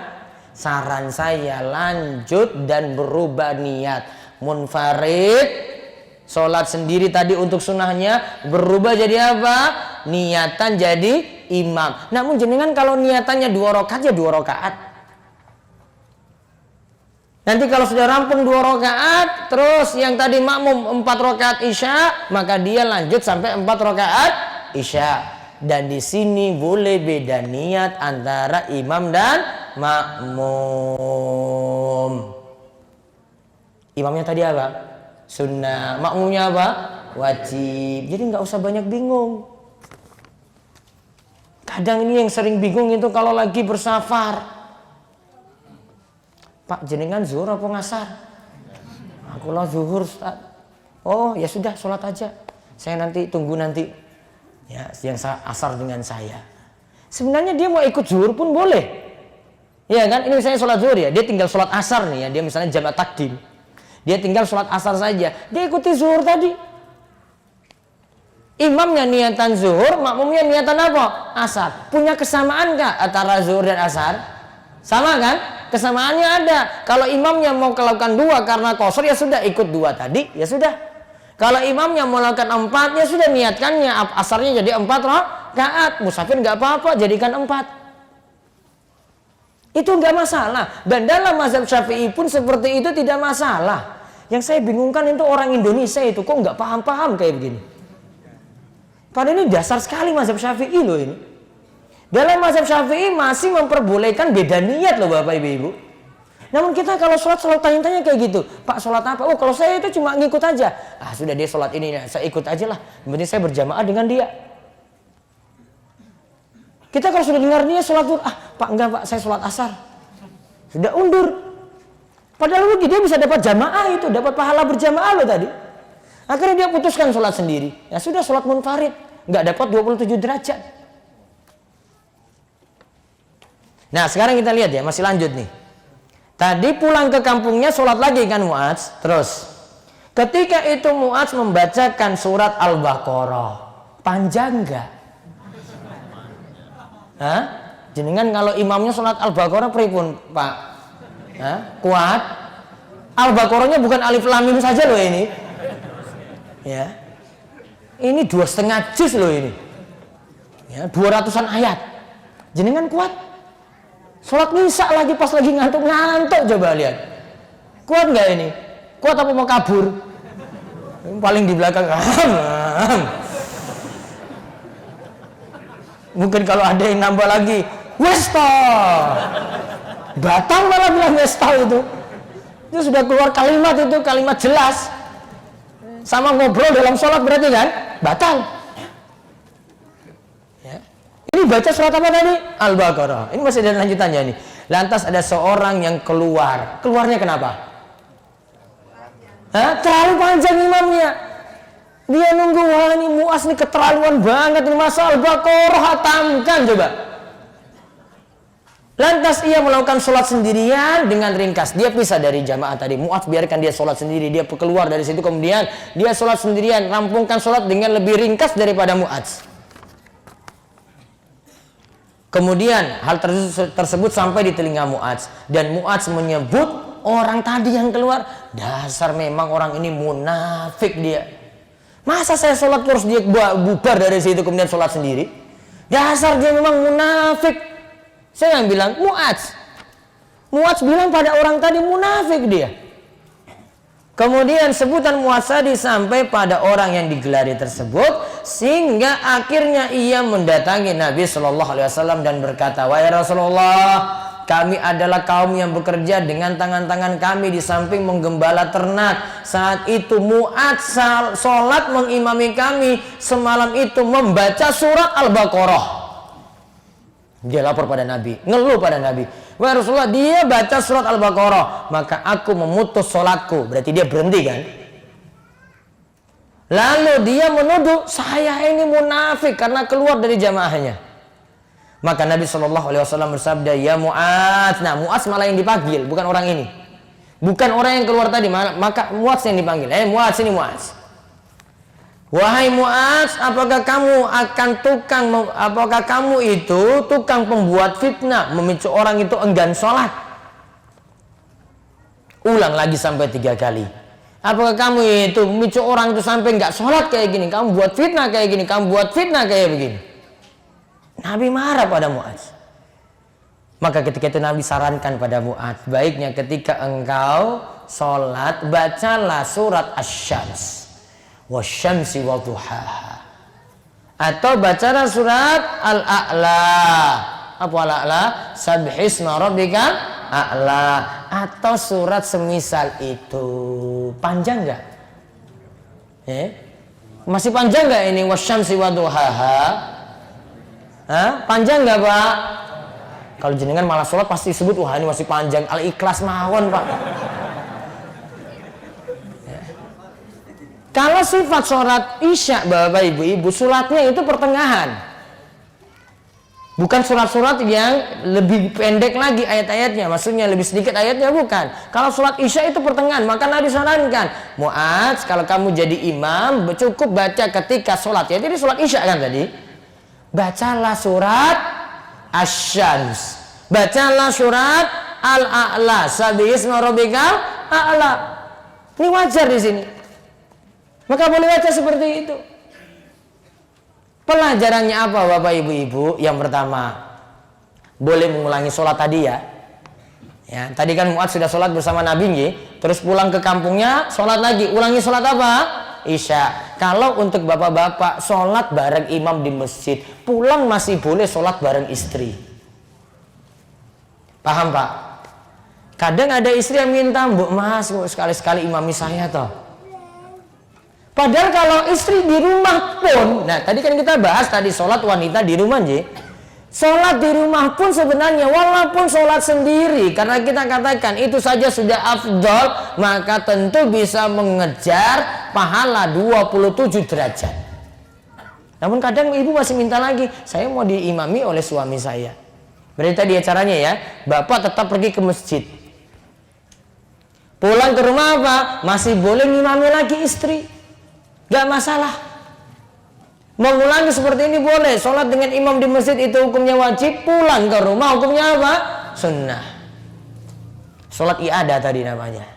Saran saya lanjut dan berubah niat. Munfarid sholat sendiri tadi untuk sunnahnya, berubah jadi apa? Niatan jadi imam. Namun jenengan kalau niatannya 2 rakaat ya 2 rakaat. Nanti kalau sudah rampung 2 rakaat, terus yang tadi makmum 4 rakaat isya, maka dia lanjut sampai 4 rakaat isya. Dan di sini boleh beda niat antara imam dan makmum. Imamnya tadi apa? Sunnah. Makmumnya apa? Wajib. Jadi nggak usah banyak bingung. Kadang ini yang sering bingung itu kalau lagi bersafar. Pak, jenengan zuhur apa ngasar? Aku lah zuhur, Ustaz. Oh, ya sudah, sholat aja. Saya nanti tunggu nanti. Ya, yang asar dengan saya. Sebenarnya dia mau ikut zuhur pun boleh. Ya kan? Ini misalnya sholat zuhur ya, dia tinggal sholat asar nih ya. Dia misalnya jamak takdim. Dia tinggal sholat asar saja. Dia ikuti zuhur tadi. Imamnya niatan zuhur, makmumnya niatan apa? Asar. Punya kesamaan nggak antara zuhur dan asar? Sama kan? Kesamaannya ada. Kalau imamnya mau melakukan 2 karena qashar, ya sudah ikut 2 tadi, ya sudah. Kalau imamnya mau melakukan 4, ya sudah niatkannya asarnya jadi 4 rakaat. Musafir nggak apa-apa, jadikan 4. Itu nggak masalah. Dan dalam mazhab Syafi'i pun seperti itu tidak masalah. Yang saya bingungkan itu orang Indonesia itu kok nggak paham-paham kayak begini. Padahal ini dasar sekali mazhab Syafi'i loh ini. Dalam mazhab Syafi'i masih memperbolehkan beda niat loh Bapak Ibu. Namun kita kalau sholat selalu tanya-tanya kayak gitu. Pak, sholat apa? Oh, kalau saya itu cuma ngikut aja. Ah, sudah dia sholat ini, saya ikut aja lah. Yang penting saya berjamaah dengan dia. Kita kalau sudah dengar dia sholat zuhur, Pak enggak Pak, saya sholat asar. Sudah undur. Padahal dia bisa dapat jamaah itu, dapat pahala berjamaah loh tadi. Akhirnya dia putuskan sholat sendiri. Ya sudah, sholat munfarid. Nggak dapat 27 derajat. Nah sekarang kita lihat ya, masih lanjut nih. Tadi pulang ke kampungnya sholat lagi kan Mu'adz. Terus ketika itu Mu'adz membacakan surat Al-Baqarah. Panjang nggak? Hah? Jenengan kalau imamnya sholat Al-Baqarah pripun Pak? Hah? Kuat? Al-Baqarahnya bukan alif lam mim saja loh ini. Ya, ini 2,5 juz loh ini. Ya, 200-an ayat. Jenengan kuat? Sholat Isya lagi pas lagi ngantuk-ngantuk, coba lihat. Kuat nggak ini? Kuat apa mau kabur? Paling di belakang. Mungkin kalau ada yang nambah lagi, Westa. Batang malah bilang Westa itu. Itu sudah keluar kalimat itu, kalimat jelas. Sama ngobrol dalam sholat berarti kan? Batal. Ini baca surat apa tadi? Al-Baqarah. Ini masih ada lanjutannya nih. Lantas ada seorang yang keluar. Keluarnya kenapa? Hah? Terlalu panjang imamnya. Dia nunggu, wah ini Mu'adz nih keterlaluan banget. Ini masa Al-Baqarah hatamkan coba. Lantas ia melakukan sholat sendirian dengan ringkas. Dia pisah dari jamaah tadi. Mu'adz biarkan dia sholat sendiri. Dia keluar dari situ, kemudian dia sholat sendirian. Rampungkan sholat dengan lebih ringkas daripada Mu'adz. Kemudian hal tersebut sampai di telinga Mu'adz. Dan Mu'adz menyebut orang tadi yang keluar, dasar memang orang ini munafik dia. Masa saya sholat terus dia bubar dari situ kemudian sholat sendiri? Dasar dia memang munafik. Saya yang bilang Mu'adz. Mu'adz bilang pada orang tadi munafik dia. Kemudian sebutan Mu'adz tadi sampai pada orang yang digelari tersebut, sehingga akhirnya ia mendatangi Nabi Shallallahu Alaihi Wasallam dan berkata, wahai Rasulullah, kami adalah kaum yang bekerja dengan tangan-tangan kami di samping menggembala ternak. Saat itu Mu'adz sholat mengimami kami semalam itu membaca surat Al-Baqarah. Dia lapor pada Nabi, ngeluh pada Nabi, wahai Rasulullah, dia baca surat Al-Baqarah, maka aku memutus sholatku. Berarti dia berhenti kan? Lalu dia menuduh saya ini munafik karena keluar dari jamaahnya. Maka Nabi SAW bersabda, ya Mu'adz. Nah Mu'adz malah yang dipanggil, bukan orang ini, bukan orang yang keluar tadi. Maka Mu'adz yang dipanggil. Mu'adz, ini Mu'adz. Wahai Mu'adz, apakah kamu itu tukang pembuat fitnah, memicu orang itu enggan sholat? Ulang lagi sampai 3 kali. Apakah kamu itu memicu orang itu sampai enggak sholat kayak gini? Kamu buat fitnah kayak gini, kamu buat fitnah kayak begini. Nabi marah pada Mu'adz. Maka ketika itu Nabi sarankan pada Mu'adz, baiknya ketika engkau sholat, bacalah surat Asy-Syams. Wasyamsi wa duhaha. Atau bacalah surat Al-A'la. Apa Al-A'la? Sabbihisma rabbikal a'la. Atau surat semisal itu. Panjang enggak? Masih panjang enggak ini? Wasyamsi wa duhaha. Hah? Panjang nggak Pak? Kalau jenengan malah sholat pasti sebut, wah ini masih panjang. Al-Ikhlas mawon Pak. Ya. Kalau sifat sholat isya Bapak Ibu, sholatnya itu pertengahan. Bukan surat-surat yang lebih pendek lagi ayat-ayatnya, maksudnya lebih sedikit ayatnya, bukan. Kalau sholat isya itu pertengahan, maka Nabi sarankan, Mu'adz, kalau kamu jadi imam, cukup baca ketika sholat. Ya, jadi sholat isya kan tadi. Bacalah surat Asy-Syams, bacalah surat Al-A'la, Sabbihisma rabbikal a'la. Ini wajar di sini. Maka boleh baca seperti itu. Pelajarannya apa Bapak Ibu-Ibu? Yang pertama, boleh mengulangi sholat tadi ya. Ya, tadi kan Mu'adz sudah sholat bersama Nabi nggih, terus pulang ke kampungnya sholat lagi. Ulangi sholat apa? Isya. Kalau untuk bapak-bapak sholat bareng imam di masjid, pulang masih boleh sholat bareng istri. Paham Pak? Kadang ada istri yang minta, "Bu Mas, sekali-sekali imami saya toh." Padahal kalau istri di rumah pun, nah tadi kan kita bahas tadi sholat wanita di rumah nggih. Sholat di rumah pun sebenarnya walaupun sholat sendiri, karena kita katakan itu saja sudah afdol, maka tentu bisa mengejar pahala 27 derajat. Namun kadang ibu masih minta lagi, saya mau diimami oleh suami saya. Berarti tadi caranya ya, bapak tetap pergi ke masjid. Pulang ke rumah apa? Masih boleh ngimami lagi istri. Gak masalah. Mengulangi seperti ini boleh. Sholat dengan imam di masjid itu hukumnya wajib. Pulang ke rumah hukumnya apa? Sunnah. Sholat i'adah tadi namanya.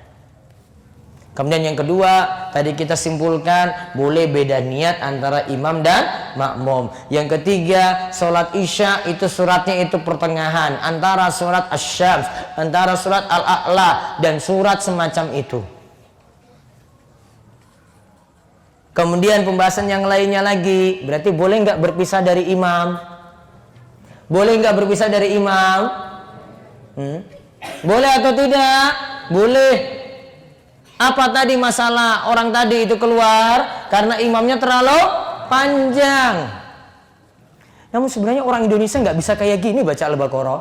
Kemudian yang kedua, tadi kita simpulkan boleh beda niat antara imam dan makmum. Yang ketiga, sholat isya itu suratnya itu pertengahan antara surat Asy-Syams, antara surat Al-A'la dan surat semacam itu. Kemudian pembahasan yang lainnya lagi, berarti boleh nggak berpisah dari imam? Boleh nggak berpisah dari imam? Boleh atau tidak? Boleh. Apa tadi masalah orang tadi itu keluar karena imamnya terlalu panjang? Namun sebenarnya orang Indonesia nggak bisa kayak gini baca Al-Baqarah.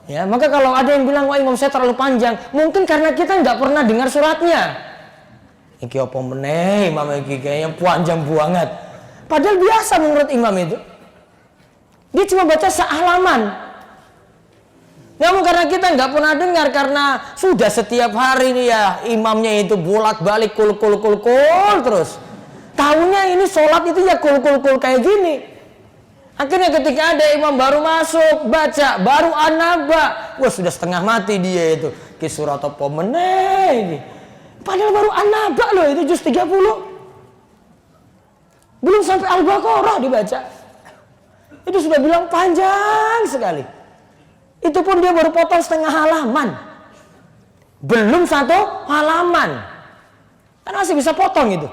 Ya, maka kalau ada yang bilang wah imam saya terlalu panjang, mungkin karena kita nggak pernah dengar suratnya. Iki apa meneh imam iki kayaknya panjang banget. Padahal biasa menurut imam itu. Dia cuma baca sehalaman. Namun karena kita nggak pernah dengar, karena sudah setiap hari nih ya imamnya itu bolak-balik kul terus. Tahunya ini sholat itu ya kul kayak gini. Akhirnya ketika ada imam baru masuk baca baru anaba, wah sudah setengah mati dia itu. Ki surat apa meneh ini. Padahal baru An-Naba loh, itu juz 30. Belum sampai Al-Baqarah dibaca. Itu sudah bilang panjang sekali. Itu pun dia baru potong setengah halaman. Belum satu halaman. Kan masih bisa potong itu.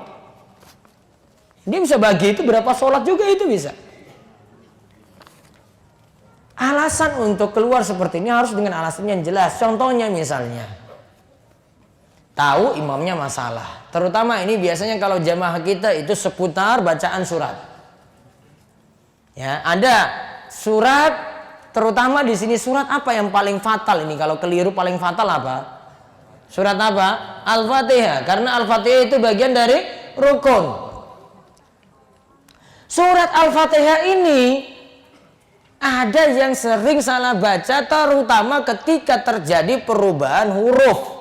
Dia bisa bagi itu berapa sholat juga itu bisa. Alasan untuk keluar seperti ini harus dengan alasan yang jelas. Contohnya misalnya, tahu imamnya masalah. Terutama ini biasanya kalau jamaah kita itu seputar bacaan surat. Ya, ada surat, terutama di sini surat apa yang paling fatal ini? Kalau keliru paling fatal apa? Surat apa? Al-Fatihah. Karena Al-Fatihah itu bagian dari rukun. Surat Al-Fatihah ini ada yang sering salah baca, terutama ketika terjadi perubahan huruf.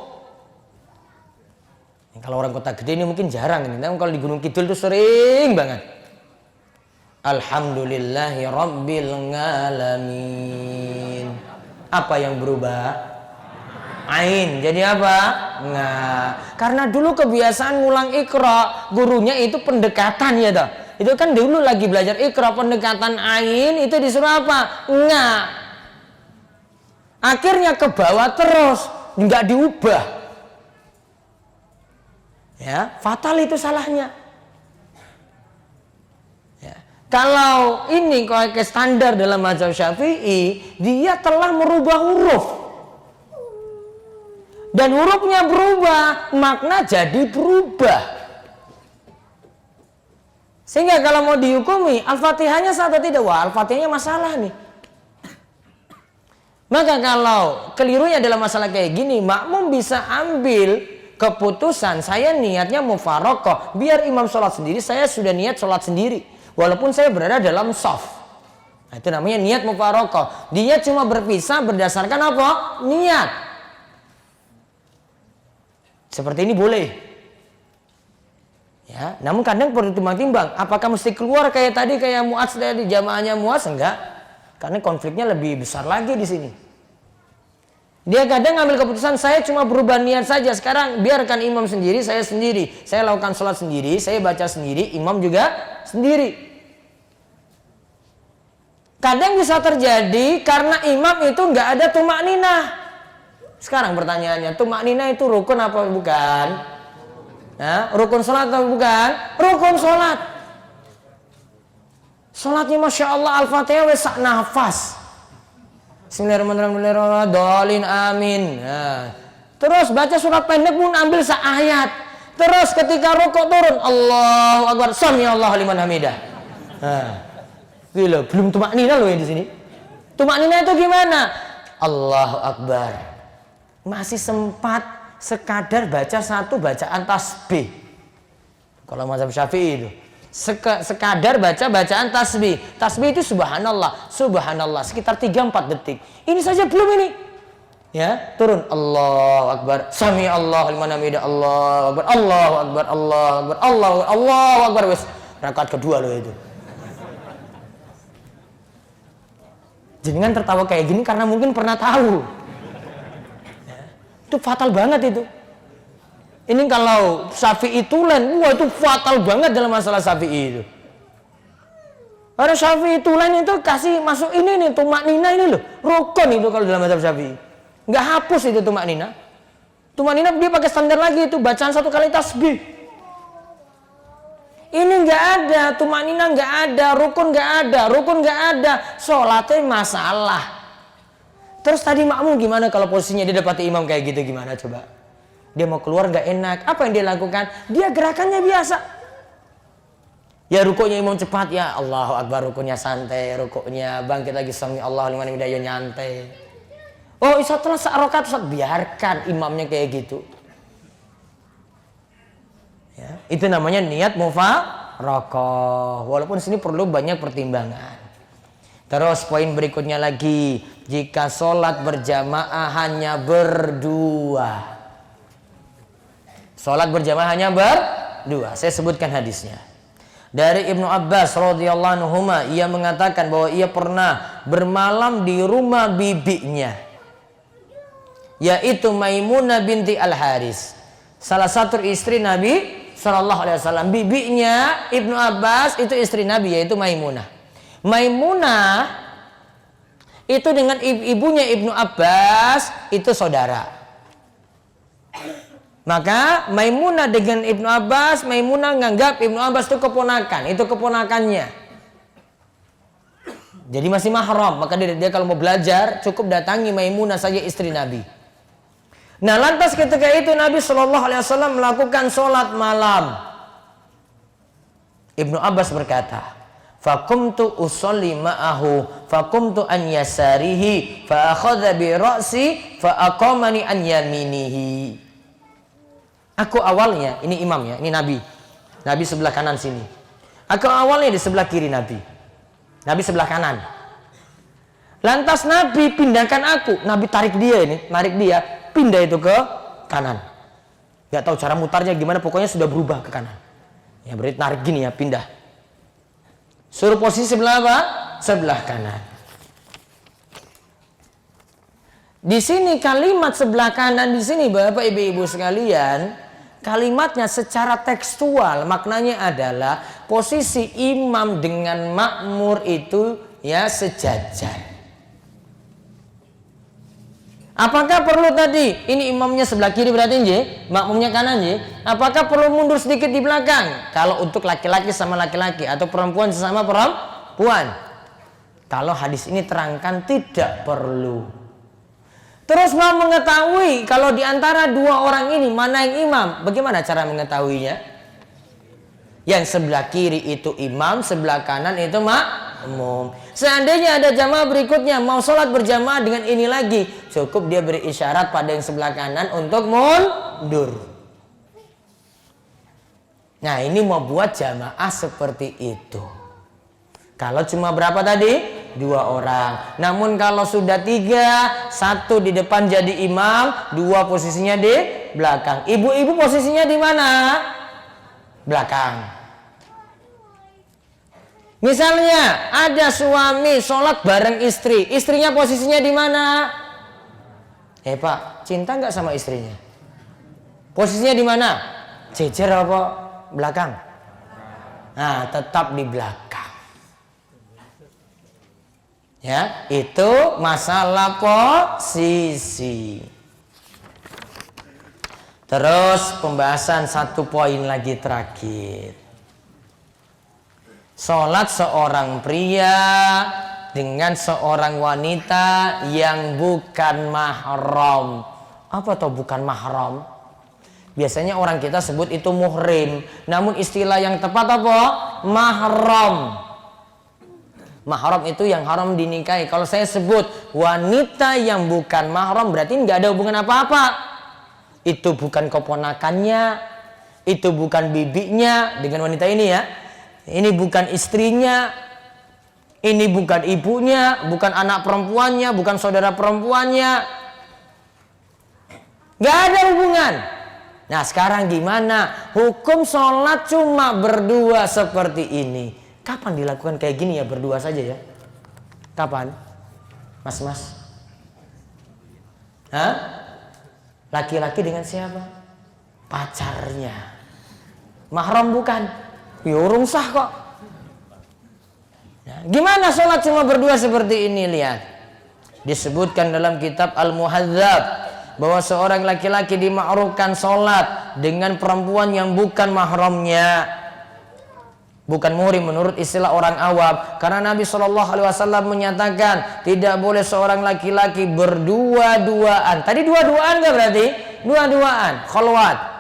Kalau orang kota gede ini mungkin jarang ini, namun kalau di Gunung Kidul itu sering banget. Alhamdulillahi Rabbil Alamin. Apa yang berubah? Ain. Jadi apa? Nah, karena dulu kebiasaan ngulang Iqra, gurunya itu pendekatan ya toh. Itu kan dulu lagi belajar Iqra, pendekatan ain itu disuruh apa? Nga. Akhirnya ke bawah terus, nggak diubah. Ya, fatal itu salahnya. Ya. Kalau ini kalau ke standar dalam mazhab Syafi'i, dia telah merubah huruf. Dan hurufnya berubah, makna jadi berubah. Sehingga kalau mau dihukumi Al-Fatihahnya sah atau tidak? Wah, Al-Fatihahnya masalah nih. Maka kalau kelirunya dalam masalah kayak gini, makmum bisa ambil keputusan, saya niatnya mufarokoh, biar imam sholat sendiri, saya sudah niat sholat sendiri, walaupun saya berada dalam shaf. Nah, itu namanya niat mufarokoh. Dia cuma berpisah berdasarkan apa? Niat. Seperti ini boleh. Ya, namun kadang perlu timbang-timbang. Apakah mesti keluar kayak tadi, kayak Mu'adz dari jamaahnya Mu'adz? Enggak. Karena konfliknya lebih besar lagi di sini. Dia kadang ngambil keputusan, saya cuma berubah niat saja. Sekarang biarkan imam sendiri, saya sendiri. Saya lakukan sholat sendiri, saya baca sendiri, imam juga sendiri. Kadang bisa terjadi karena imam itu nggak ada tumak ninah. Sekarang pertanyaannya, tumak ninah itu rukun apa bukan? Nah, rukun sholat atau bukan? Rukun sholat. Sholatnya Masya Allah, Al-Fatihah wesak nafas. Bismillahirrahmanirrahim, amin. Nah, terus baca surat pendek pun ambil seayat. Terus ketika rukuk turun, Allahu Akbar, sami Allahu liman hamidah. Nah, gila, belum tumak nina loh ya di sini. Tumak nina itu gimana? Allahu Akbar. Masih sempat sekadar baca satu bacaan tasbih. Kalau mazhab Syafi'i itu sekadar baca bacaan tasbih. Tasbih itu subhanallah, subhanallah sekitar 3-4 detik. Ini saja belum ini. Ya, turun Allahu Akbar, sami Allahu liman hamidah, Allahu Akbar, Allahu Akbar, Allahu Akbar, Allahu Akbar. Wes, rakaat kedua loh itu. Jenengan tertawa kayak gini karena mungkin pernah tahu. Ya, itu fatal banget itu. Ini kalau Syafi'i tulen, wah itu fatal banget dalam masalah Syafi'i itu. Karena Syafi'i tulen itu kasih masuk ini nih, tumak nina ini loh, rukun itu kalau dalam mazhab Syafi'i. Nggak hapus itu tumak nina. Tumak nina dia pakai standar lagi itu, bacaan satu kali tasbih. Ini nggak ada, tumak nina nggak ada, rukun nggak ada, sholatnya masalah. Terus tadi makmum gimana kalau posisinya dia dapati imam kayak gitu, gimana coba? Dia mau keluar nggak enak, apa yang dia lakukan? Dia gerakannya biasa. Ya rukuknya imam cepat, ya Allahu Akbar, rukuknya santai, rukuknya bangkit lagi sami Allah liman hamidah, ya nyantai. Oh setelah rakaat biarkan imamnya kayak gitu. Ya, itu namanya niat mufarokoh. Walaupun sini perlu banyak pertimbangan. Terus poin berikutnya lagi, jika sholat berjamaah hanya berdua. Sholat berjamaah hanya berdua. Saya sebutkan hadisnya. Dari Ibnu Abbas radhiyallahu anhu, ia mengatakan bahwa ia pernah bermalam di rumah bibinya, yaitu Maimunah binti Al-Haris, salah satu istri Nabi sallallahu alaihi wasallam. Bibinya Ibnu Abbas itu istri Nabi, yaitu Maimunah. Maimunah itu dengan ibunya Ibnu Abbas itu saudara. Maka Maimunah dengan Ibnu Abbas, Maimunah nganggap Ibnu Abbas itu keponakan, itu keponakannya. Jadi masih mahram, maka dia kalau mau belajar cukup datangi Maimunah saja, istri Nabi. Nah, lantas ketika itu Nabi Shallallahu Alaihi Wasallam melakukan sholat malam. Ibnu Abbas berkata, "Fakumtu usolli ma'ahu, fakumtu an yasarihi, fa akhadha bi ra'si, fa aqamani an yaminihi." Aku awalnya, ini imamnya, ini Nabi. Nabi sebelah kanan sini. Aku awalnya di sebelah kiri Nabi. Nabi sebelah kanan. Lantas Nabi pindahkan aku. Nabi tarik dia ini, narik dia, pindah itu ke kanan. Gak tahu cara mutarnya gimana, pokoknya sudah berubah ke kanan. Ya berarti narik gini ya, pindah. Suruh posisi sebelah apa? Sebelah kanan. Di sini kalimat sebelah kanan di sini Bapak Ibu sekalian, kalimatnya secara tekstual maknanya adalah posisi imam dengan makmur itu ya sejajar. Apakah perlu tadi ini imamnya sebelah kiri berarti nje, makmumnya kanan nje? Apakah perlu mundur sedikit di belakang? Kalau untuk laki-laki sama laki-laki atau perempuan sesama perempuan. Kalau hadis ini terangkan tidak perlu. Terus mau mengetahui kalau di antara dua orang ini mana yang imam, bagaimana cara mengetahuinya? Yang sebelah kiri itu imam, sebelah kanan itu makmum. Seandainya ada jamaah berikutnya mau sholat berjamaah dengan ini lagi, cukup dia beri isyarat pada yang sebelah kanan untuk mundur. Nah, ini mau buat jamaah seperti itu. Kalau cuma berapa tadi? 2 orang. Namun kalau sudah 3, 1 di depan jadi imam, 2 posisinya di belakang. Ibu-ibu posisinya di mana? Belakang. Misalnya ada suami sholat bareng istri, istrinya posisinya di mana? Pak, cinta nggak sama istrinya? Posisinya di mana? Jejer apa belakang? Nah, tetap di belakang. Ya, itu masalah posisi. Terus pembahasan 1 poin lagi terakhir. Sholat seorang pria dengan seorang wanita yang bukan mahram. Apa tuh bukan mahram? Biasanya orang kita sebut itu muhrim. Namun istilah yang tepat apa? Mahram. Mahram itu yang haram dinikahi. Kalau saya sebut wanita yang bukan mahram, berarti nggak ada hubungan apa-apa. Itu bukan keponakannya, itu bukan bibinya dengan wanita ini ya. Ini bukan istrinya, ini bukan ibunya, bukan anak perempuannya, bukan saudara perempuannya. Gak ada hubungan. Nah, sekarang gimana? Hukum sholat cuma berdua seperti ini. Kapan dilakukan kayak gini ya, berdua saja ya? Kapan? Mas? Hah? Laki-laki dengan siapa? Pacarnya. Mahram bukan? Urung sah kok. Nah, gimana sholat cuma berdua seperti ini? Lihat, disebutkan dalam kitab Al-Muhadzab bahwa seorang laki-laki dimakruhkan sholat dengan perempuan yang bukan mahramnya, bukan muhrim menurut istilah orang awam. Karena Nabi SAW menyatakan tidak boleh seorang laki-laki berdua-duaan. Tadi dua-duaan nggak berarti? Dua-duaan, khalwat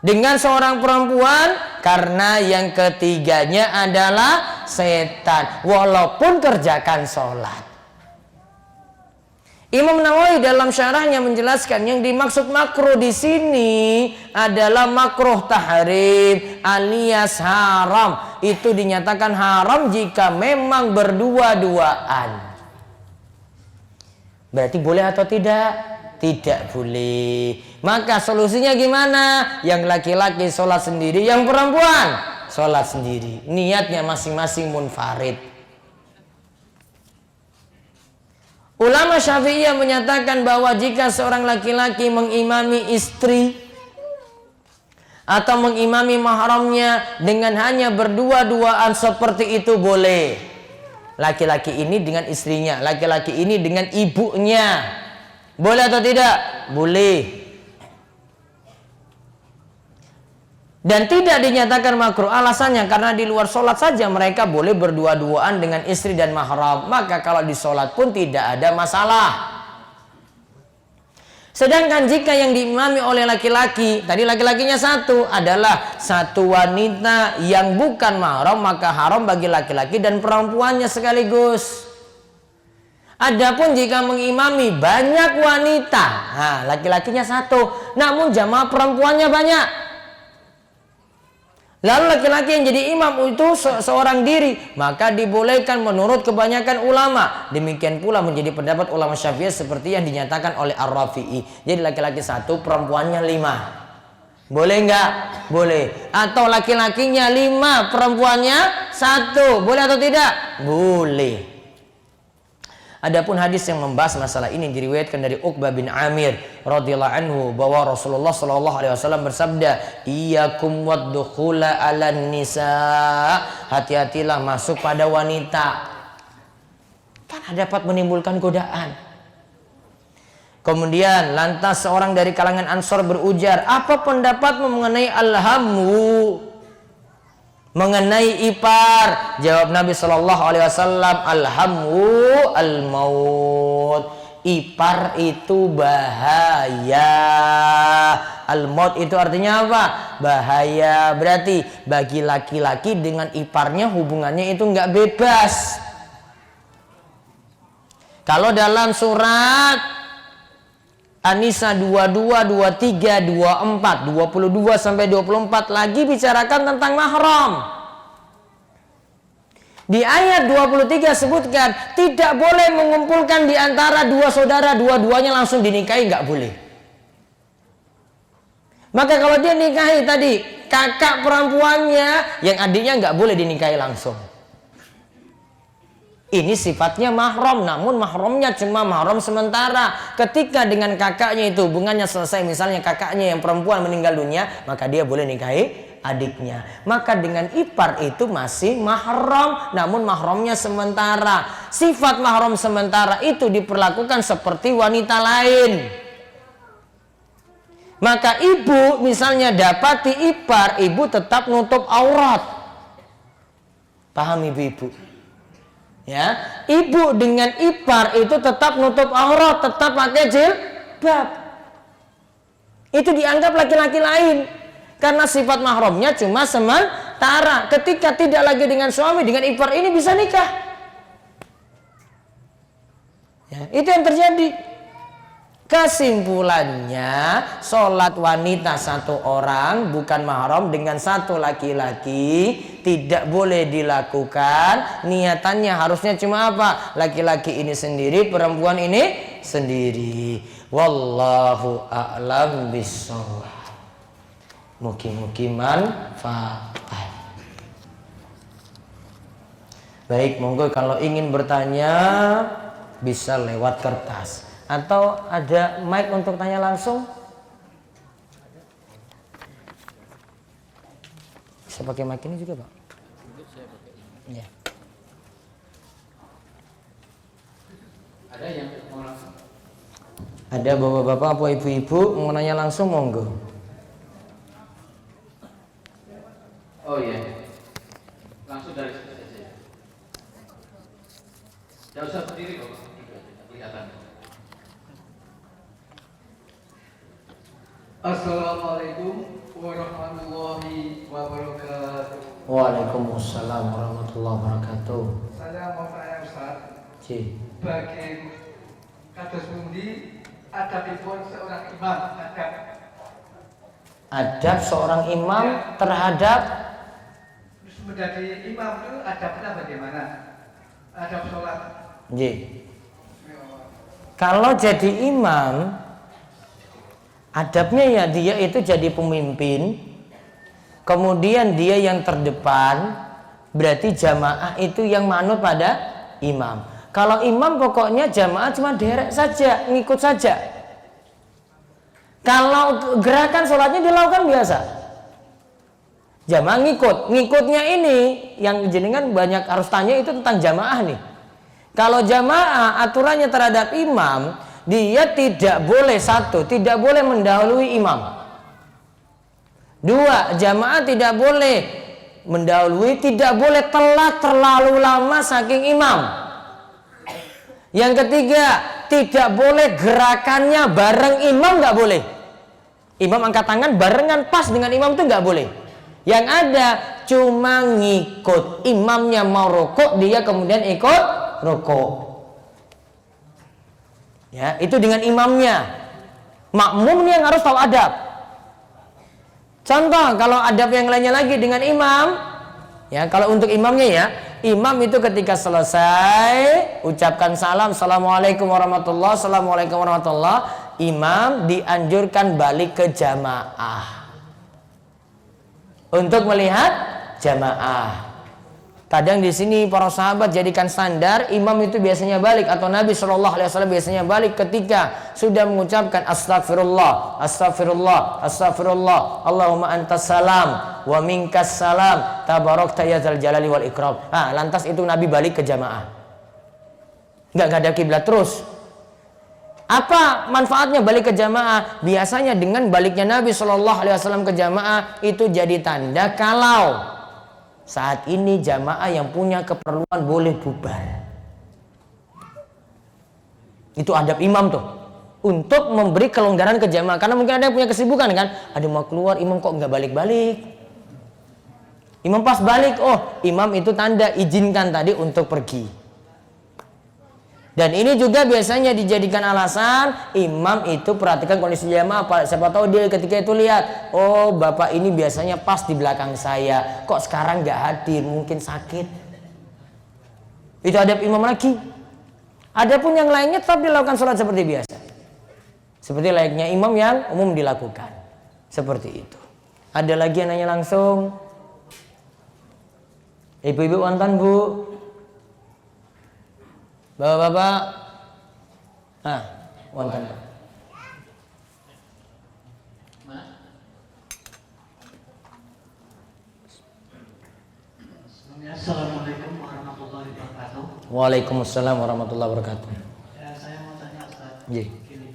dengan seorang perempuan, karena yang ketiganya adalah setan, walaupun kerjakan sholat. Imam Nawawi dalam syarahnya menjelaskan yang dimaksud makruh di sini adalah makruh tahrim alias haram. Itu dinyatakan haram jika memang berdua-duaan. Berarti boleh atau tidak? Tidak boleh. Maka solusinya gimana? Yang laki-laki sholat sendiri, yang perempuan sholat sendiri. Niatnya masing-masing munfarid. Ulama Syafi'iyah menyatakan bahwa jika seorang laki-laki mengimami istri atau mengimami mahramnya dengan hanya berdua-duaan seperti itu boleh. Laki-laki ini dengan istrinya, laki-laki ini dengan ibunya. Boleh atau tidak? Boleh. Dan tidak dinyatakan makruh. Alasannya karena di luar sholat saja mereka boleh berdua-duaan dengan istri dan mahram. Maka kalau di sholat pun tidak ada masalah. Sedangkan jika yang diimami oleh laki-laki, tadi laki-lakinya satu, adalah satu wanita yang bukan mahram, maka haram bagi laki-laki dan perempuannya sekaligus. Adapun jika mengimami banyak wanita, nah laki-lakinya satu, namun jamaah perempuannya banyak. Lalu laki-laki yang jadi imam itu seorang diri, maka dibolehkan menurut kebanyakan ulama. Demikian pula menjadi pendapat ulama Syafi'iyah seperti yang dinyatakan oleh Ar-Rafi'i. Jadi laki-laki satu, perempuannya 5. Boleh nggak? Boleh. Atau laki-lakinya 5, perempuannya 1. Boleh atau tidak? Boleh. Adapun hadis yang membahas masalah ini diriwayatkan dari Uqbah bin Amir radhiyallahu anhu bahwa Rasulullah sallallahu alaihi wasallam bersabda, "Iyyakum waddukhula 'alan nisa." Hati-hatilah masuk pada wanita. Karena dapat menimbulkan godaan. Kemudian lantas seorang dari kalangan Ansor berujar, "Apa pendapatmu mengenai alhamu?" Mengenai ipar, jawab Nabi Shallallahu Alaihi Wasallam, alhamu al-maut. Ipar itu bahaya. Al-maut itu artinya apa? Bahaya. Berarti bagi laki-laki dengan iparnya hubungannya itu nggak bebas. Kalau dalam surat An-Nisa 22, 23, 24, 22 sampai 24 lagi bicarakan tentang mahram. Di ayat 23 sebutkan tidak boleh mengumpulkan di antara dua saudara dua-duanya langsung dinikahi, nggak boleh. Maka kalau dia nikahi tadi kakak perempuannya, yang adiknya nggak boleh dinikahi langsung. Ini sifatnya mahram, namun mahramnya cuma mahram sementara. Ketika dengan kakaknya itu hubungannya selesai, misalnya kakaknya yang perempuan meninggal dunia, maka dia boleh nikahi adiknya. Maka dengan ipar itu masih mahram, namun mahramnya sementara. Sifat mahram sementara itu diperlakukan seperti wanita lain. Maka ibu misalnya dapati ipar, ibu tetap nutup aurat. Paham ibu-ibu? Ya, ibu dengan ipar itu tetap nutup aurat, tetap pakai jilbab. Itu dianggap laki-laki lain karena sifat mahramnya cuma sementara. Ketika tidak lagi dengan suami, dengan ipar ini bisa nikah. Ya, itu yang terjadi. Kesimpulannya, sholat wanita satu orang bukan mahram dengan satu laki-laki tidak boleh dilakukan. Niatannya harusnya cuma apa? Laki-laki ini sendiri, perempuan ini sendiri. Wallahu a'lam bishawab. Mugi-mugi manfaat. Baik, monggo kalau ingin bertanya bisa lewat kertas. Atau ada mic untuk tanya langsung? Bisa pakai mic ini juga, Pak? Ya. Ada yang mau langsung? Ada bapak-bapak atau ibu-ibu mau nanya langsung, monggo. Oh iya, langsung dari situ saja. Tidak usah berdiri kok, kelihatan. Assalamualaikum warahmatullahi wabarakatuh. Waalaikumsalam warahmatullahi wabarakatuh. Saya mau tanya Ustaz, Ci. bagi kados pundi adabipun seorang imam Adab seorang imam terhadap terus menjadi imam itu adabnya bagaimana? Adab sholat. Ji. Kalau jadi imam, adabnya ya dia itu jadi pemimpin, kemudian dia yang terdepan, berarti jamaah itu yang manut pada imam. Kalau imam pokoknya jamaah cuma derek saja, ngikut saja. Kalau gerakan sholatnya dilakukan biasa, jamaah ngikut. Ngikutnya ini yang jenengan banyak harus tanya itu tentang jamaah nih. Kalau jamaah aturannya terhadap imam, dia tidak boleh satu, tidak boleh mendahului imam. Dua, jamaah tidak boleh mendahului, tidak boleh telat terlalu lama saking imam. Yang ketiga, tidak boleh gerakannya bareng imam, nggak boleh. Imam angkat tangan barengan pas dengan imam itu nggak boleh. Yang ada cuma ngikut. Imamnya mau rukuk, dia kemudian ikut rukuk. Ya, itu dengan imamnya. Makmum nih yang harus tahu adab. Contoh, kalau adab yang lainnya lagi dengan imam, ya kalau untuk imamnya ya, imam itu ketika selesai ucapkan salam, assalamualaikum warahmatullah, assalamualaikum warahmatullah, imam dianjurkan balik ke jamaah untuk melihat jamaah. Kadang di sini para sahabat jadikan standar, imam itu biasanya balik atau Nabi Shallallahu Alaihi Wasallam biasanya balik ketika sudah mengucapkan astagfirullah, astagfirullah, astagfirullah, Allahumma antas salam, wa minkas salam, tabarakta ya dzal jalali wal ikram. Lantas itu Nabi balik ke jamaah. Nggak ada kiblat terus. Apa manfaatnya balik ke jamaah? Biasanya dengan baliknya Nabi Shallallahu Alaihi Wasallam ke jamaah itu jadi tanda kalau saat ini jamaah yang punya keperluan boleh bubar. Itu adab imam tuh. untuk memberi kelonggaran ke jamaah. Karena mungkin ada yang punya kesibukan kan, ada mau keluar, imam kok nggak balik-balik. Imam pas balik, oh imam itu tanda izinkan tadi untuk pergi. Dan ini juga biasanya dijadikan alasan imam itu perhatikan kondisi jamaah. Siapa tahu dia ketika itu lihat, oh bapak ini biasanya pas di belakang saya, kok sekarang nggak hadir, mungkin sakit. Itu adab imam lagi. Adapun yang lainnya tetap dilakukan sholat seperti biasa, seperti layaknya imam yang umum dilakukan. Seperti itu. Ada lagi yang nanya langsung? Ibu-ibu wonten Bu? Bapak-bapak? Wonten Pak. Assalamualaikum warahmatullahi wabarakatuh. Waalaikumsalam warahmatullahi wabarakatuh. Ya, saya mau tanya Ustaz. Iya. Gini,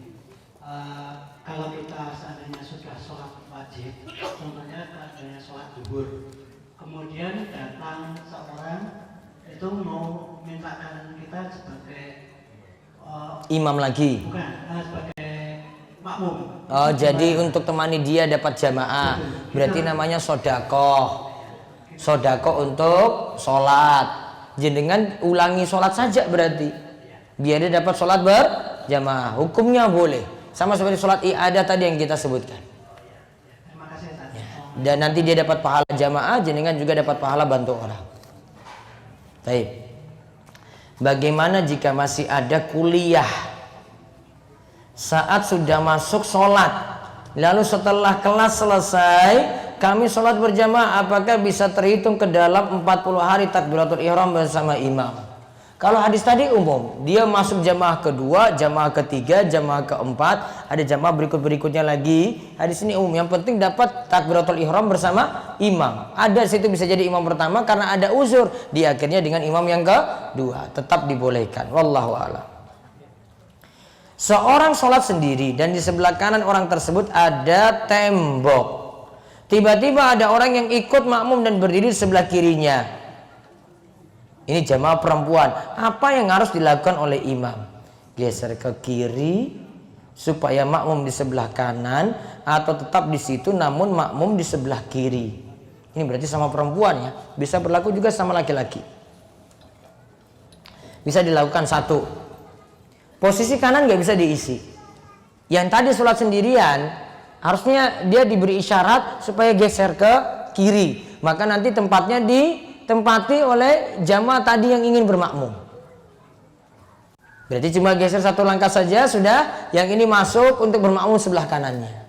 kalau kita seandainya sudah sholat wajib, contohnya adanya sholat zuhur, kemudian datang seorang itu mau mintakan kita sebagai Imam lagi. bukan sebagai makmum. Oh, jadi untuk temani dia dapat jamaah. Berarti namanya sodakoh. Sodakoh untuk sholat. Jenengan ulangi sholat saja berarti. Biar dia dapat sholat berjamaah. Hukumnya boleh. Sama seperti sholat i'adah tadi yang kita sebutkan. Terima kasih Ustaz. Dan nanti dia dapat pahala jamaah, jenengan juga dapat pahala bantu orang. Baik. Bagaimana jika masih ada kuliah saat sudah masuk sholat, lalu setelah kelas selesai kami sholat berjamaah, apakah bisa terhitung ke dalam 40 hari takbiratul ihram bersama imam? Kalau hadis tadi umum, dia masuk jamaah kedua, jamaah ketiga, jamaah keempat, ada jamaah berikutnya lagi. Hadis ini umum, yang penting dapat takbiratul ihram bersama imam. Ada situ bisa jadi imam pertama karena ada uzur, di akhirnya dengan imam yang kedua, tetap dibolehkan. Wallahu a'lam. Seorang sholat sendiri dan di sebelah kanan orang tersebut ada tembok. Tiba-tiba ada orang yang ikut makmum dan berdiri di sebelah kirinya. Ini jamaah perempuan. Apa yang harus dilakukan oleh imam? Geser ke kiri supaya makmum di sebelah kanan, atau tetap di situ namun makmum di sebelah kiri. Ini berarti sama perempuan ya. Bisa berlaku juga sama laki-laki. Bisa dilakukan satu. Posisi kanan nggak bisa diisi. Yang tadi sholat sendirian, harusnya dia diberi isyarat supaya geser ke kiri. Maka nanti tempatnya ditempati oleh jamaah tadi yang ingin bermakmum. Berarti cuma geser satu langkah saja sudah, yang ini masuk untuk bermakmum sebelah kanannya.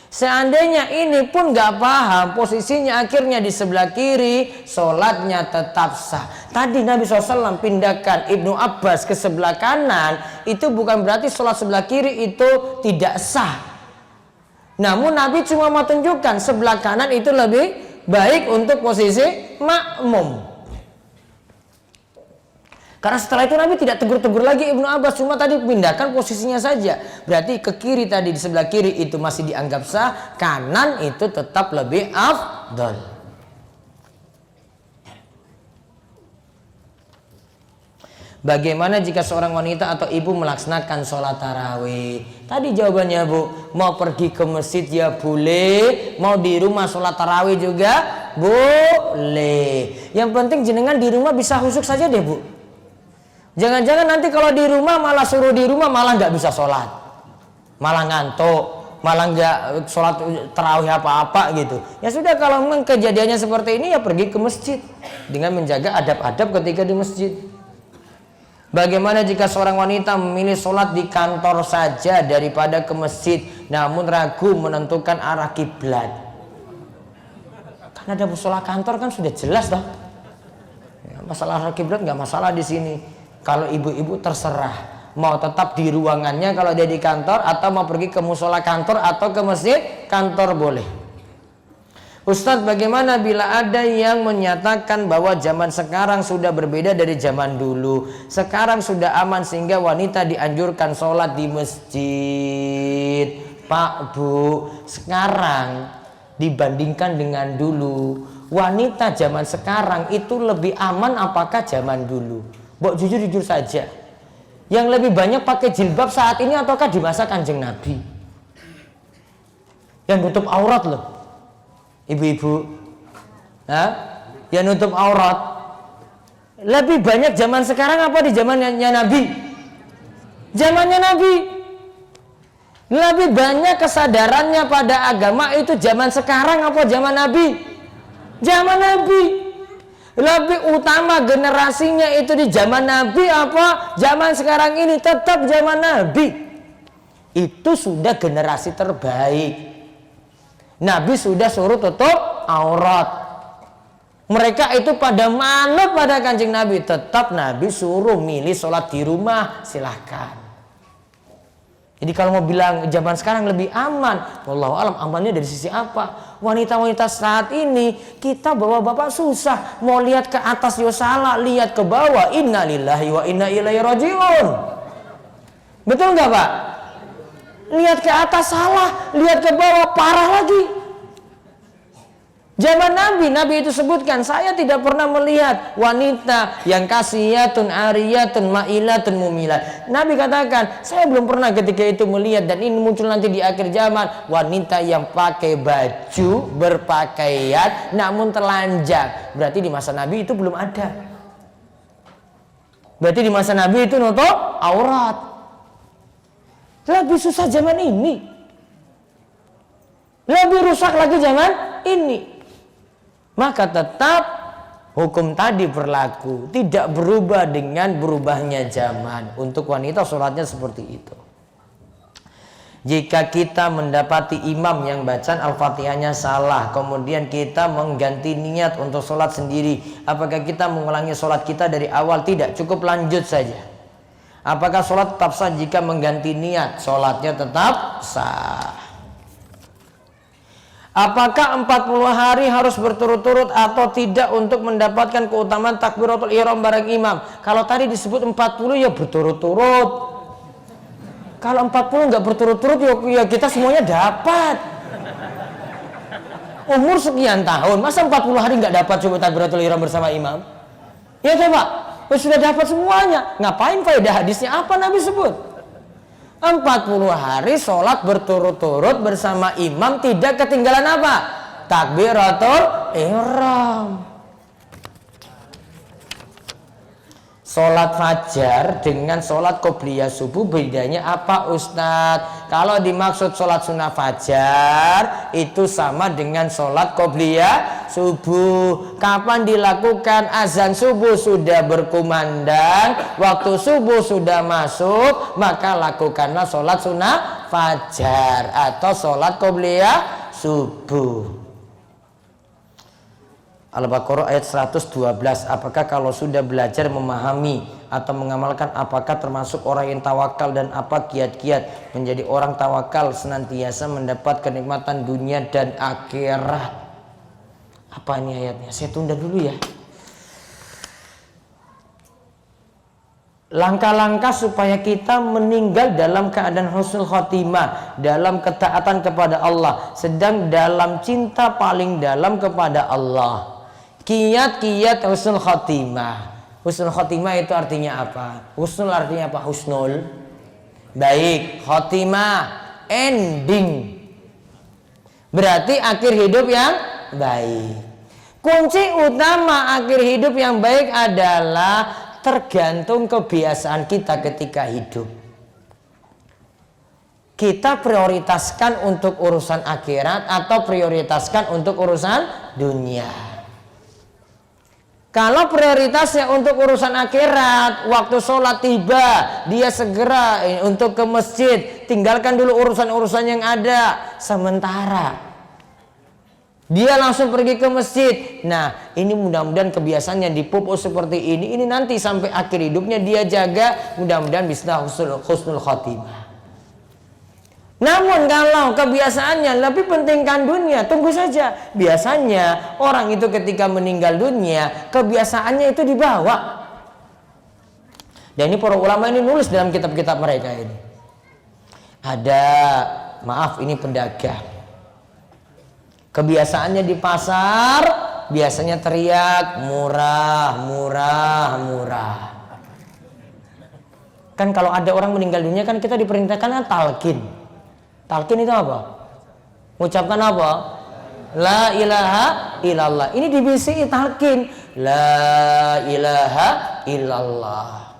Seandainya ini pun nggak paham, posisinya akhirnya di sebelah kiri, sholatnya tetap sah. Tadi Nabi SAW pindahkan Ibnu Abbas ke sebelah kanan, itu bukan berarti sholat sebelah kiri itu tidak sah. Namun Nabi cuma mau tunjukkan sebelah kanan itu lebih baik untuk posisi makmum. Karena setelah itu Nabi tidak tegur-tegur lagi Ibnu Abbas, cuma tadi pindahkan posisinya saja. Berarti ke kiri tadi, di sebelah kiri itu masih dianggap sah, kanan itu tetap lebih afdal. Bagaimana jika seorang wanita atau ibu melaksanakan sholat tarawih? Tadi jawabannya Bu, mau pergi ke masjid ya boleh, mau di rumah sholat tarawih juga boleh. Yang penting jenengan di rumah bisa khusyuk saja deh Bu. Jangan-jangan nanti kalau di rumah malah suruh di rumah malah nggak bisa sholat, malah ngantuk, malah nggak sholat tarawih apa-apa gitu. Ya sudah, kalau memang kejadiannya seperti ini ya pergi ke masjid dengan menjaga adab-adab ketika di masjid. Bagaimana jika seorang wanita memilih sholat di kantor saja daripada ke masjid, namun ragu menentukan arah kiblat? Karena ada sholat kantor kan sudah jelas toh. Ya, masalah arah kiblat nggak masalah di sini. Kalau ibu-ibu terserah mau tetap di ruangannya kalau dia di kantor, atau mau pergi ke musola kantor atau ke masjid kantor boleh. Ustadz, bagaimana bila ada yang menyatakan bahwa zaman sekarang sudah berbeda dari zaman dulu? Sekarang sudah aman sehingga wanita dianjurkan sholat di masjid. Pak Bu, sekarang dibandingkan dengan dulu, wanita zaman sekarang itu lebih aman apakah zaman dulu? Mbok jujur-jujur saja. Yang lebih banyak pakai jilbab saat ini ataukah di masa Kanjeng Nabi? Yang nutup aurat loh, ibu-ibu, yang nutup aurat lebih banyak zaman sekarang apa di zamannya Nabi? Zamannya Nabi. Lebih banyak kesadarannya pada agama itu zaman sekarang apa zaman Nabi? Zaman Nabi. Lebih utama generasinya itu di zaman Nabi apa zaman sekarang ini? Tetap zaman Nabi. Itu sudah generasi terbaik. Nabi sudah suruh tutup aurat. Mereka itu pada manut pada Kanjeng Nabi. Tetap Nabi suruh milih sholat di rumah, silahkan. Jadi kalau mau bilang zaman sekarang lebih aman, wallahu alam, amannya dari sisi apa? Wanita-wanita saat ini, kita bapak-bapak susah. Mau lihat ke atas yo salah, lihat ke bawah inna lillahi wa inna ilaihi rajiun. Betul nggak Pak? Lihat ke atas salah, lihat ke bawah parah lagi. Zaman Nabi itu sebutkan, saya tidak pernah melihat wanita yang kasiyatun, ariyatun, ma'ilatun, mumilat. Nabi katakan, saya belum pernah ketika itu melihat, dan ini muncul nanti di akhir zaman, wanita yang pakai baju, berpakaian, namun telanjang. Berarti di masa Nabi itu belum ada. Berarti di masa Nabi itu nutup aurat. Lebih susah zaman ini. Lebih rusak lagi zaman ini. Maka tetap hukum tadi berlaku, tidak berubah dengan berubahnya zaman. Untuk wanita sholatnya seperti itu. Jika kita mendapati imam yang bacaan Al-Fatihahnya salah, kemudian kita mengganti niat untuk sholat sendiri, apakah kita mengulangi sholat kita dari awal? Tidak, cukup lanjut saja. Apakah sholat tetap sah jika mengganti niat? Sholatnya tetap sah. Apakah 40 hari harus berturut-turut atau tidak untuk mendapatkan keutamaan takbiratul ihram bareng imam? Kalau tadi disebut 40 ya berturut-turut. Kalau 40 nggak berturut-turut ya kita semuanya dapat. Umur sekian tahun, masa 40 hari nggak dapat coba takbiratul ihram bersama imam? Ya coba, sudah dapat semuanya. Ngapain faedah hadisnya? Apa Nabi sebut? 40 hari sholat berturut-turut bersama imam, tidak ketinggalan apa? Takbiratul ihram. Sholat fajar dengan sholat qobliyah subuh bedanya apa Ustadz? Kalau dimaksud sholat sunnah fajar itu sama dengan sholat qobliyah subuh. Kapan dilakukan? Azan subuh sudah berkumandang, waktu subuh sudah masuk, maka lakukanlah sholat sunnah fajar atau sholat qobliyah subuh. Al-Baqarah ayat 112. Apakah kalau sudah belajar memahami atau mengamalkan, apakah termasuk orang yang tawakal, dan apa kiat-kiat menjadi orang tawakal senantiasa mendapat kenikmatan dunia dan akhirat? Apa ini ayatnya? Saya tunda dulu ya. Langkah-langkah supaya kita meninggal dalam keadaan husnul khotimah, dalam ketaatan kepada Allah, sedang dalam cinta paling dalam kepada Allah. Kiat-kiat husnul khotimah. Husnul khotimah itu artinya apa? Husnul artinya apa? Husnul, baik. Khotimah, ending, berarti akhir hidup yang baik. Kunci utama akhir hidup yang baik adalah tergantung kebiasaan kita ketika hidup. Kita prioritaskan untuk urusan akhirat atau prioritaskan untuk urusan dunia. Kalau prioritasnya untuk urusan akhirat, waktu sholat tiba, dia segera untuk ke masjid, tinggalkan dulu urusan-urusan yang ada sementara. Dia langsung pergi ke masjid. Nah, ini mudah-mudahan kebiasaan yang dipupuk seperti ini nanti sampai akhir hidupnya dia jaga, mudah-mudahan bisa husnul khotimah. Namun kalau kebiasaannya lebih pentingkan dunia, tunggu saja. Biasanya orang itu ketika meninggal dunia, kebiasaannya itu dibawa. Dan ini para ulama ini nulis dalam kitab-kitab mereka ini. Ada, maaf ini pedagang. Kebiasaannya di pasar, biasanya teriak murah, murah, murah. Kan kalau ada orang meninggal dunia kan kita diperintahkan kan talqin. Talqin itu apa? Mengucapkan apa? La ilaha illallah. Ini dibisiki talqin. La ilaha illallah.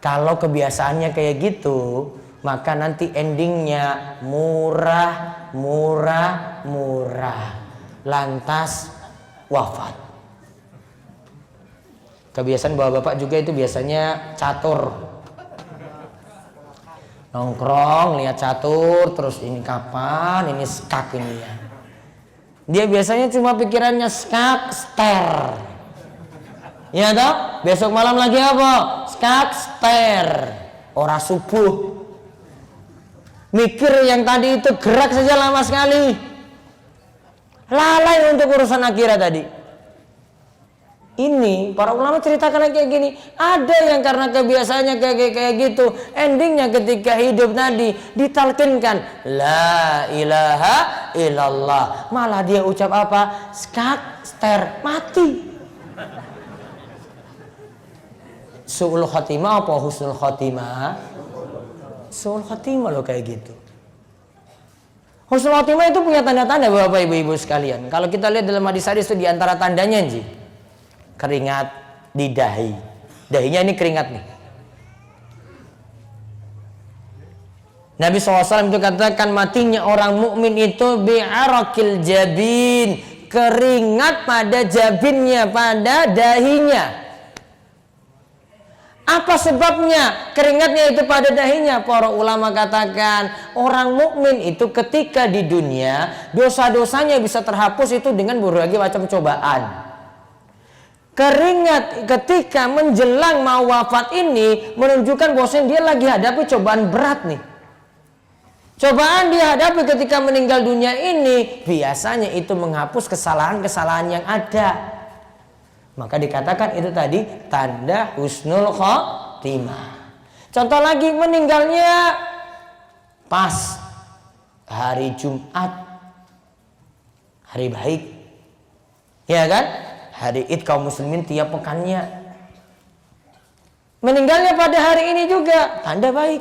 Kalau kebiasaannya kayak gitu, maka nanti endingnya murah, murah, murah. Lantas wafat. Kebiasaan bapak-bapak juga itu biasanya catur. Nongkrong, lihat catur, terus ini kapan, ini skak ini ya. Dia biasanya cuma pikirannya skak, ster. Ya toh? Besok malam lagi apa? Skak, ster. Ora subuh. Mikir yang tadi itu gerak saja lama sekali. Lalai untuk urusan akhirat tadi. Ini para ulama ceritakan kayak gini. Ada yang karena kebiasaannya kayak gitu, endingnya ketika hidup tadi ditalkinkan la ilaha illallah, malah dia ucap apa? Skak, ster, mati. Su'ul khotimah apa husnul khotimah? Su'ul khotimah loh kayak gitu. Husnul khotimah itu punya tanda-tanda Bapak Ibu sekalian. Kalau kita lihat dalam hadis-hadis itu diantara tandanya sih keringat di dahi. Dahinya ini keringat nih. Nabi SAW itu katakan matinya orang mukmin itu bi'arakil jabin, keringat pada jabinnya, pada dahinya. Apa sebabnya keringatnya itu pada dahinya? Para ulama katakan orang mukmin itu ketika di dunia dosa-dosanya bisa terhapus itu dengan berbagai macam cobaan. Keringat ketika menjelang mau wafat ini menunjukkan bahwasanya dia lagi hadapi cobaan berat nih. Cobaan dia hadapi ketika meninggal dunia ini biasanya itu menghapus kesalahan-kesalahan yang ada. Maka dikatakan itu tadi tanda husnul khotimah. Contoh lagi meninggalnya pas hari Jumat, hari baik, ya kan? Hari Id kaum muslimin tiap pekannya. Meninggalnya pada hari ini juga tanda baik.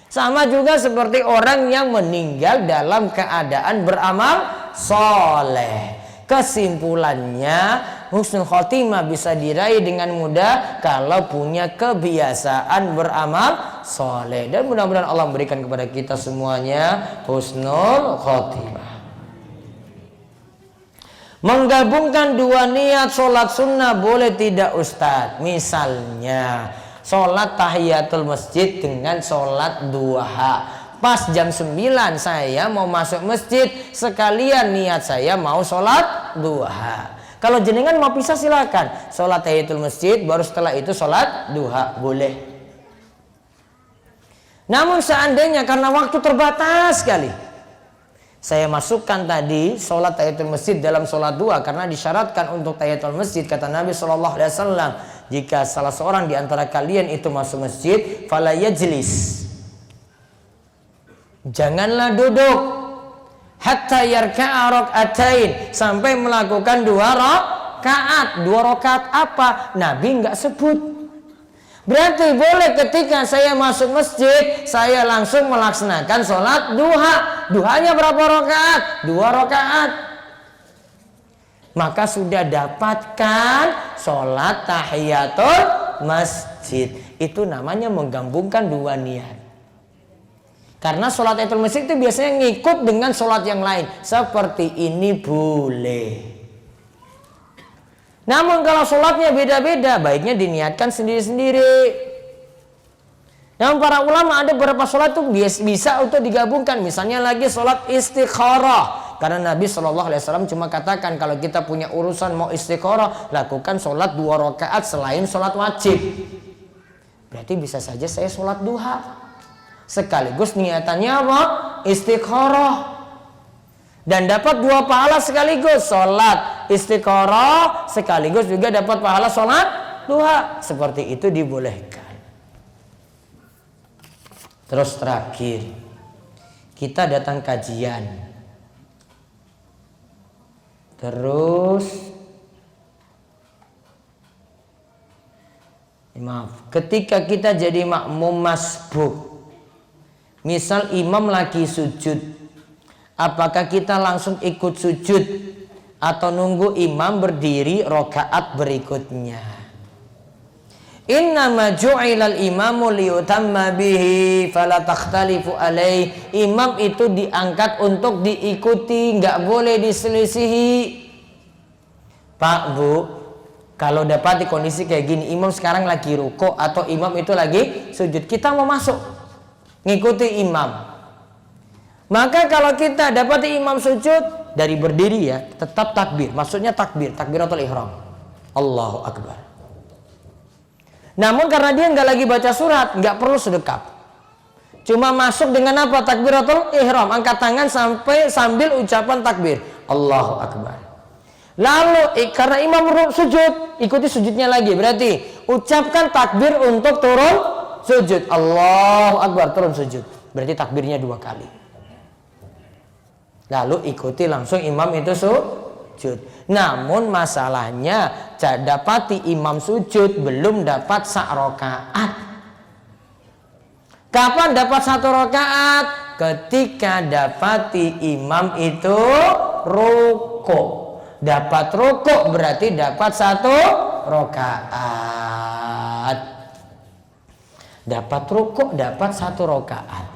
Sama juga seperti orang yang meninggal dalam keadaan beramal soleh. Kesimpulannya husnul khotimah bisa diraih dengan mudah kalau punya kebiasaan beramal soleh. Dan mudah-mudahan Allah memberikan kepada kita semuanya husnul khotimah. Menggabungkan dua niat sholat sunnah boleh tidak Ustadz? Misalnya sholat tahiyatul masjid dengan sholat duha. Pas jam 9 saya mau masuk masjid, sekalian niat saya mau sholat duha. Kalau jenengan mau pisah silakan. Sholat tahiyatul masjid baru setelah itu sholat duha boleh. Namun seandainya karena waktu terbatas sekali, saya masukkan tadi sholat tahiyatul masjid dalam sholat duha karena disyaratkan untuk tahiyatul masjid. Kata Nabi SAW, jika salah seorang di antara kalian itu masuk masjid, fala yajlis, janganlah duduk, hatta yarka'a rak'atain, sampai melakukan 2 rakaat. 2 rakaat apa? Nabi nggak sebut. Berarti boleh ketika saya masuk masjid, saya langsung melaksanakan sholat duha. Duhanya berapa rakaat? 2 rakaat. Maka sudah dapatkan sholat tahiyatul masjid. Itu namanya menggabungkan 2 niat. Karena sholat tahiyatul masjid itu biasanya ngikut dengan sholat yang lain. Seperti ini boleh. Namun kalau sholatnya beda-beda, baiknya diniatkan sendiri-sendiri. Namun para ulama ada beberapa sholat itu bisa untuk digabungkan. Misalnya lagi sholat istikharah. Karena Nabi SAW cuma katakan kalau kita punya urusan mau istikharah, lakukan sholat 2 rakaat selain sholat wajib. Berarti bisa saja saya sholat duha. Sekaligus niatannya apa? Istikharah. Dan dapat 2 pahala sekaligus, sholat istikharah sekaligus juga dapat pahala sholat duha. Seperti itu dibolehkan. Terus terakhir, kita datang kajian, terus Maaf, ketika kita jadi makmum masbuk, misal imam lagi sujud, apakah kita langsung ikut sujud atau nunggu imam berdiri rokaat berikutnya? Innama ju'ilal imamu liyutamma bihi fala takhtalifu alaih. Imam itu diangkat untuk diikuti, nggak boleh diselisihi. Pak, Bu, kalau dapati kondisi kayak gini, imam sekarang lagi ruko atau imam itu lagi sujud, kita mau masuk ngikuti imam. Maka kalau kita dapati imam sujud, dari berdiri ya, tetap takbir. Maksudnya takbiratul ihram. Allahu Akbar. Namun karena dia nggak lagi baca surat, nggak perlu sedekap. Cuma masuk dengan apa? Takbiratul ihram, angkat tangan sambil ucapan takbir. Allahu Akbar. Lalu karena imam sujud, ikuti sujudnya lagi. Berarti ucapkan takbir untuk turun sujud. Allahu Akbar, turun sujud. Berarti takbirnya 2 kali. Lalu ikuti langsung imam itu sujud. Namun masalahnya dapati imam sujud belum dapat sak rakaat. Kapan dapat 1 rakaat? Ketika dapati imam itu rukuk. Dapat rukuk berarti dapat 1 rakaat. Dapat rukuk dapat 1 rakaat.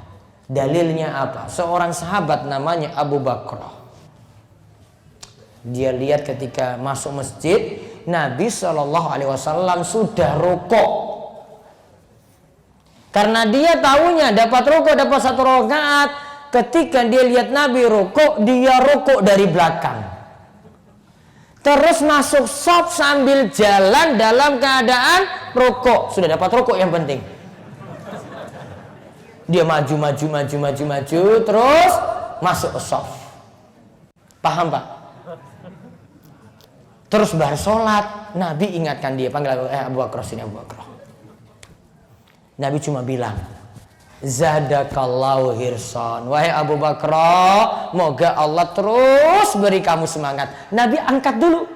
Dalilnya apa? Seorang sahabat namanya Abu Bakrah. Dia lihat ketika masuk masjid, Nabi SAW sudah rukuk. Karena dia tahunya dapat rukuk dapat 1 rakaat. Ketika dia lihat Nabi rukuk, dia rukuk dari belakang. Terus masuk shop sambil jalan dalam keadaan rukuk. Sudah dapat rukuk yang penting. Dia maju, terus masuk ke shop. Paham, Pak? Terus bar sholat, Nabi ingatkan dia, panggil Abu Bakar, sini Abu Bakar. Nabi cuma bilang, zadakallahu hirsan. Wahai Abu Bakar, moga Allah terus beri kamu semangat. Nabi angkat dulu.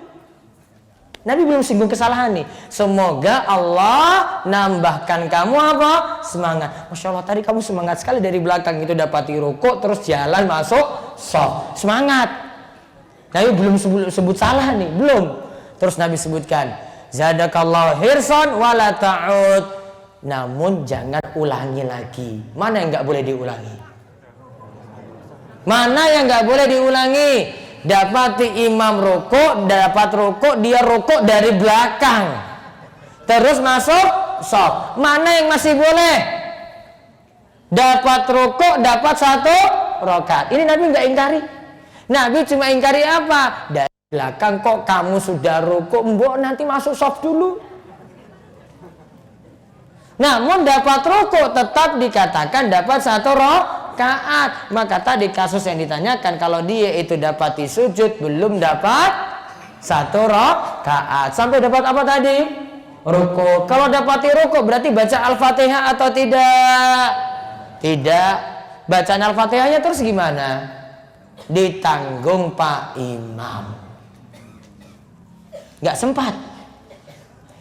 Nabi belum singgung kesalahan nih. Semoga Allah nambahkan kamu apa? Semangat. Masya Allah, tadi kamu semangat sekali dari belakang itu dapati rukuk terus jalan masuk shop. Semangat. Nabi belum sebut salah nih, belum. Terus Nabi sebutkan, zadakallahu hirsan wala ta'ud. Namun jangan ulangi lagi. Mana yang nggak boleh diulangi? Mana yang nggak boleh diulangi? Dapati imam rukuk, dapat rukuk, dia rukuk dari belakang. Terus masuk shop. Mana yang masih boleh? Dapat rukuk, dapat 1 rakaat. Ini Nabi nggak ingkari. Nabi cuma ingkari apa? Dari belakang kok kamu sudah rukuk, mbok nanti masuk shop dulu. Namun dapat rukuk tetap dikatakan dapat 1 rakaat. Maka tadi kasus yang ditanyakan, kalau dia itu dapati sujud belum dapat 1 rakaat. Sampai dapat apa tadi? Rukuk. Kalau dapati rukuk berarti baca Al-Fatihah atau tidak? Tidak. Bacaan Al-Fatihahnya terus gimana? Ditanggung Pak Imam. Gak sempat.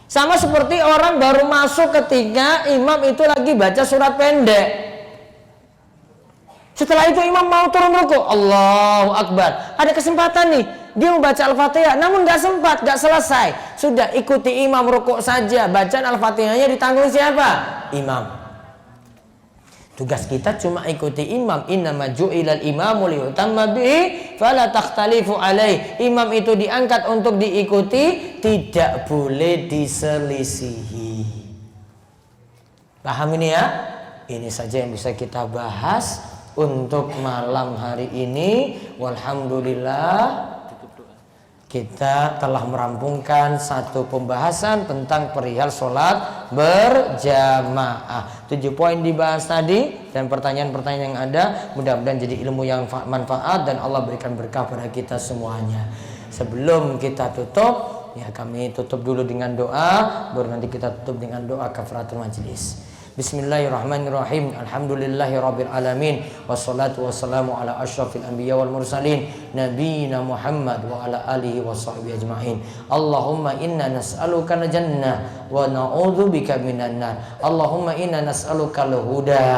Sama seperti orang baru masuk ketika imam itu lagi baca surat pendek. Setelah itu imam mau turun rukuk, Allahu Akbar. Ada kesempatan nih, dia mau baca Al-Fatihah, namun gak sempat, gak selesai. Sudah ikuti imam rukuk saja. Bacaan Al-Fatihahnya ditanggung siapa? Imam. Tugas kita cuma ikuti imam. Innama ju'ilal imamu liyutamma bihi fala takhtalifu alaih. Imam itu diangkat untuk diikuti, tidak boleh diselisihi. Paham ini ya? Ini saja yang bisa kita bahas untuk malam hari ini. Walhamdulillah, kita telah merampungkan satu pembahasan tentang perihal sholat berjamaah. 7 poin dibahas tadi dan pertanyaan-pertanyaan yang ada mudah-mudahan jadi ilmu yang manfaat dan Allah berikan berkah pada kita semuanya. Sebelum kita tutup, ya kami tutup dulu dengan doa, baru nanti kita tutup dengan doa kafaratul majlis. Bismillahirrahmanirrahim. Alhamdulillahirabbil alamin. Wassalatu wassalamu ala asyrafil anbiya wal mursalin nabiyina Muhammad wa ala alihi washabbihi ajmain. Allahumma inna nas'aluka al-jannah wa na'udzubika minan nar. Allahumma inna nas'aluka al-huda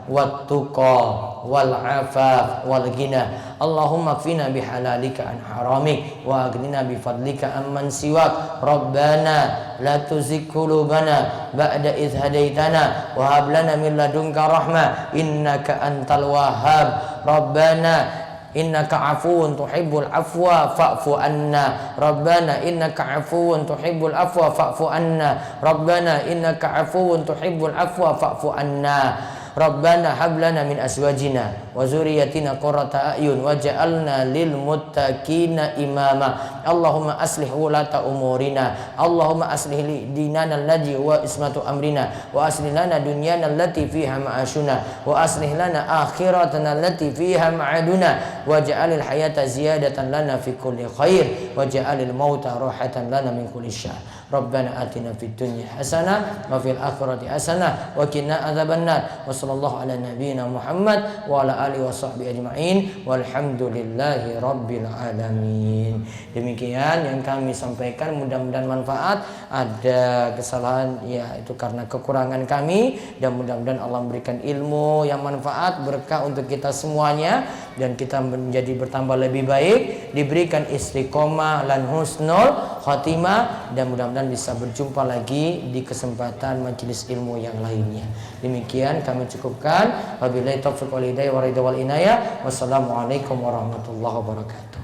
wat tuqa wal afaf wal ghina. Allahumma kfina bihalalika an haramik wa aghnina bifadlika amman siwak. Rabbana la tuzigh qulubana ba'da idh hadaitana wa hab lana min ladunka rahmah innaka antal wahhab. Rabbana innaka afuwun tuhibbul afwa fa'fu anna. Rabbana innaka afuwun tuhibbul afwa fa'fu anna. Rabbana innaka afuwun tuhibbul afwa fa'fu anna. Rabbana hab lana min azwajina wa dzurriyyatina qurrata a'yun waj'alna lil muttaqina imama. Allahumma aslih wulata umurina. Allahumma aslih li dinana alladhi wa ismatu amrina wa aslih lana dunyana allati fiha ma'ashuna wa aslih lana akhiratana allati fiha ma'aduna waj'alil hayata ziyadatan lana fi kulli khair waj'alil mauta rahatan lana min kulli syarr. Rabbana atina fid dunya hasanah wa fil akhirati hasanah wa qina adzabannar. Wa sallallahu ala nabiyyina Muhammad wa ala alihi washabbihi ajmain walhamdulillahi rabbil alamin. Demikian yang kami sampaikan, mudah-mudahan manfaat. Ada kesalahan ya itu karena kekurangan kami, dan mudah-mudahan Allah memberikan ilmu yang manfaat, berkah untuk kita semuanya, dan kita menjadi bertambah lebih baik, diberikan istiqomah dan husnul khatimah, dan mudah-mudahan bisa berjumpa lagi di kesempatan majelis ilmu yang lainnya. Demikian kami cukupkan. Wabillahi taufiq wal hidayah wa ridha wal inayah. Wassalamualaikum warahmatullahi wabarakatuh.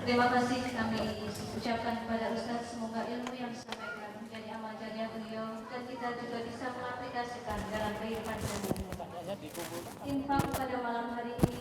Terima kasih kami ucapkan kepada Ustaz, semoga ilmu yang disampaikan menjadi amal jariah beliau dan kita juga bisa mengaplikasikan dalam kehidupan sehari-hari. Infak pada malam hari ini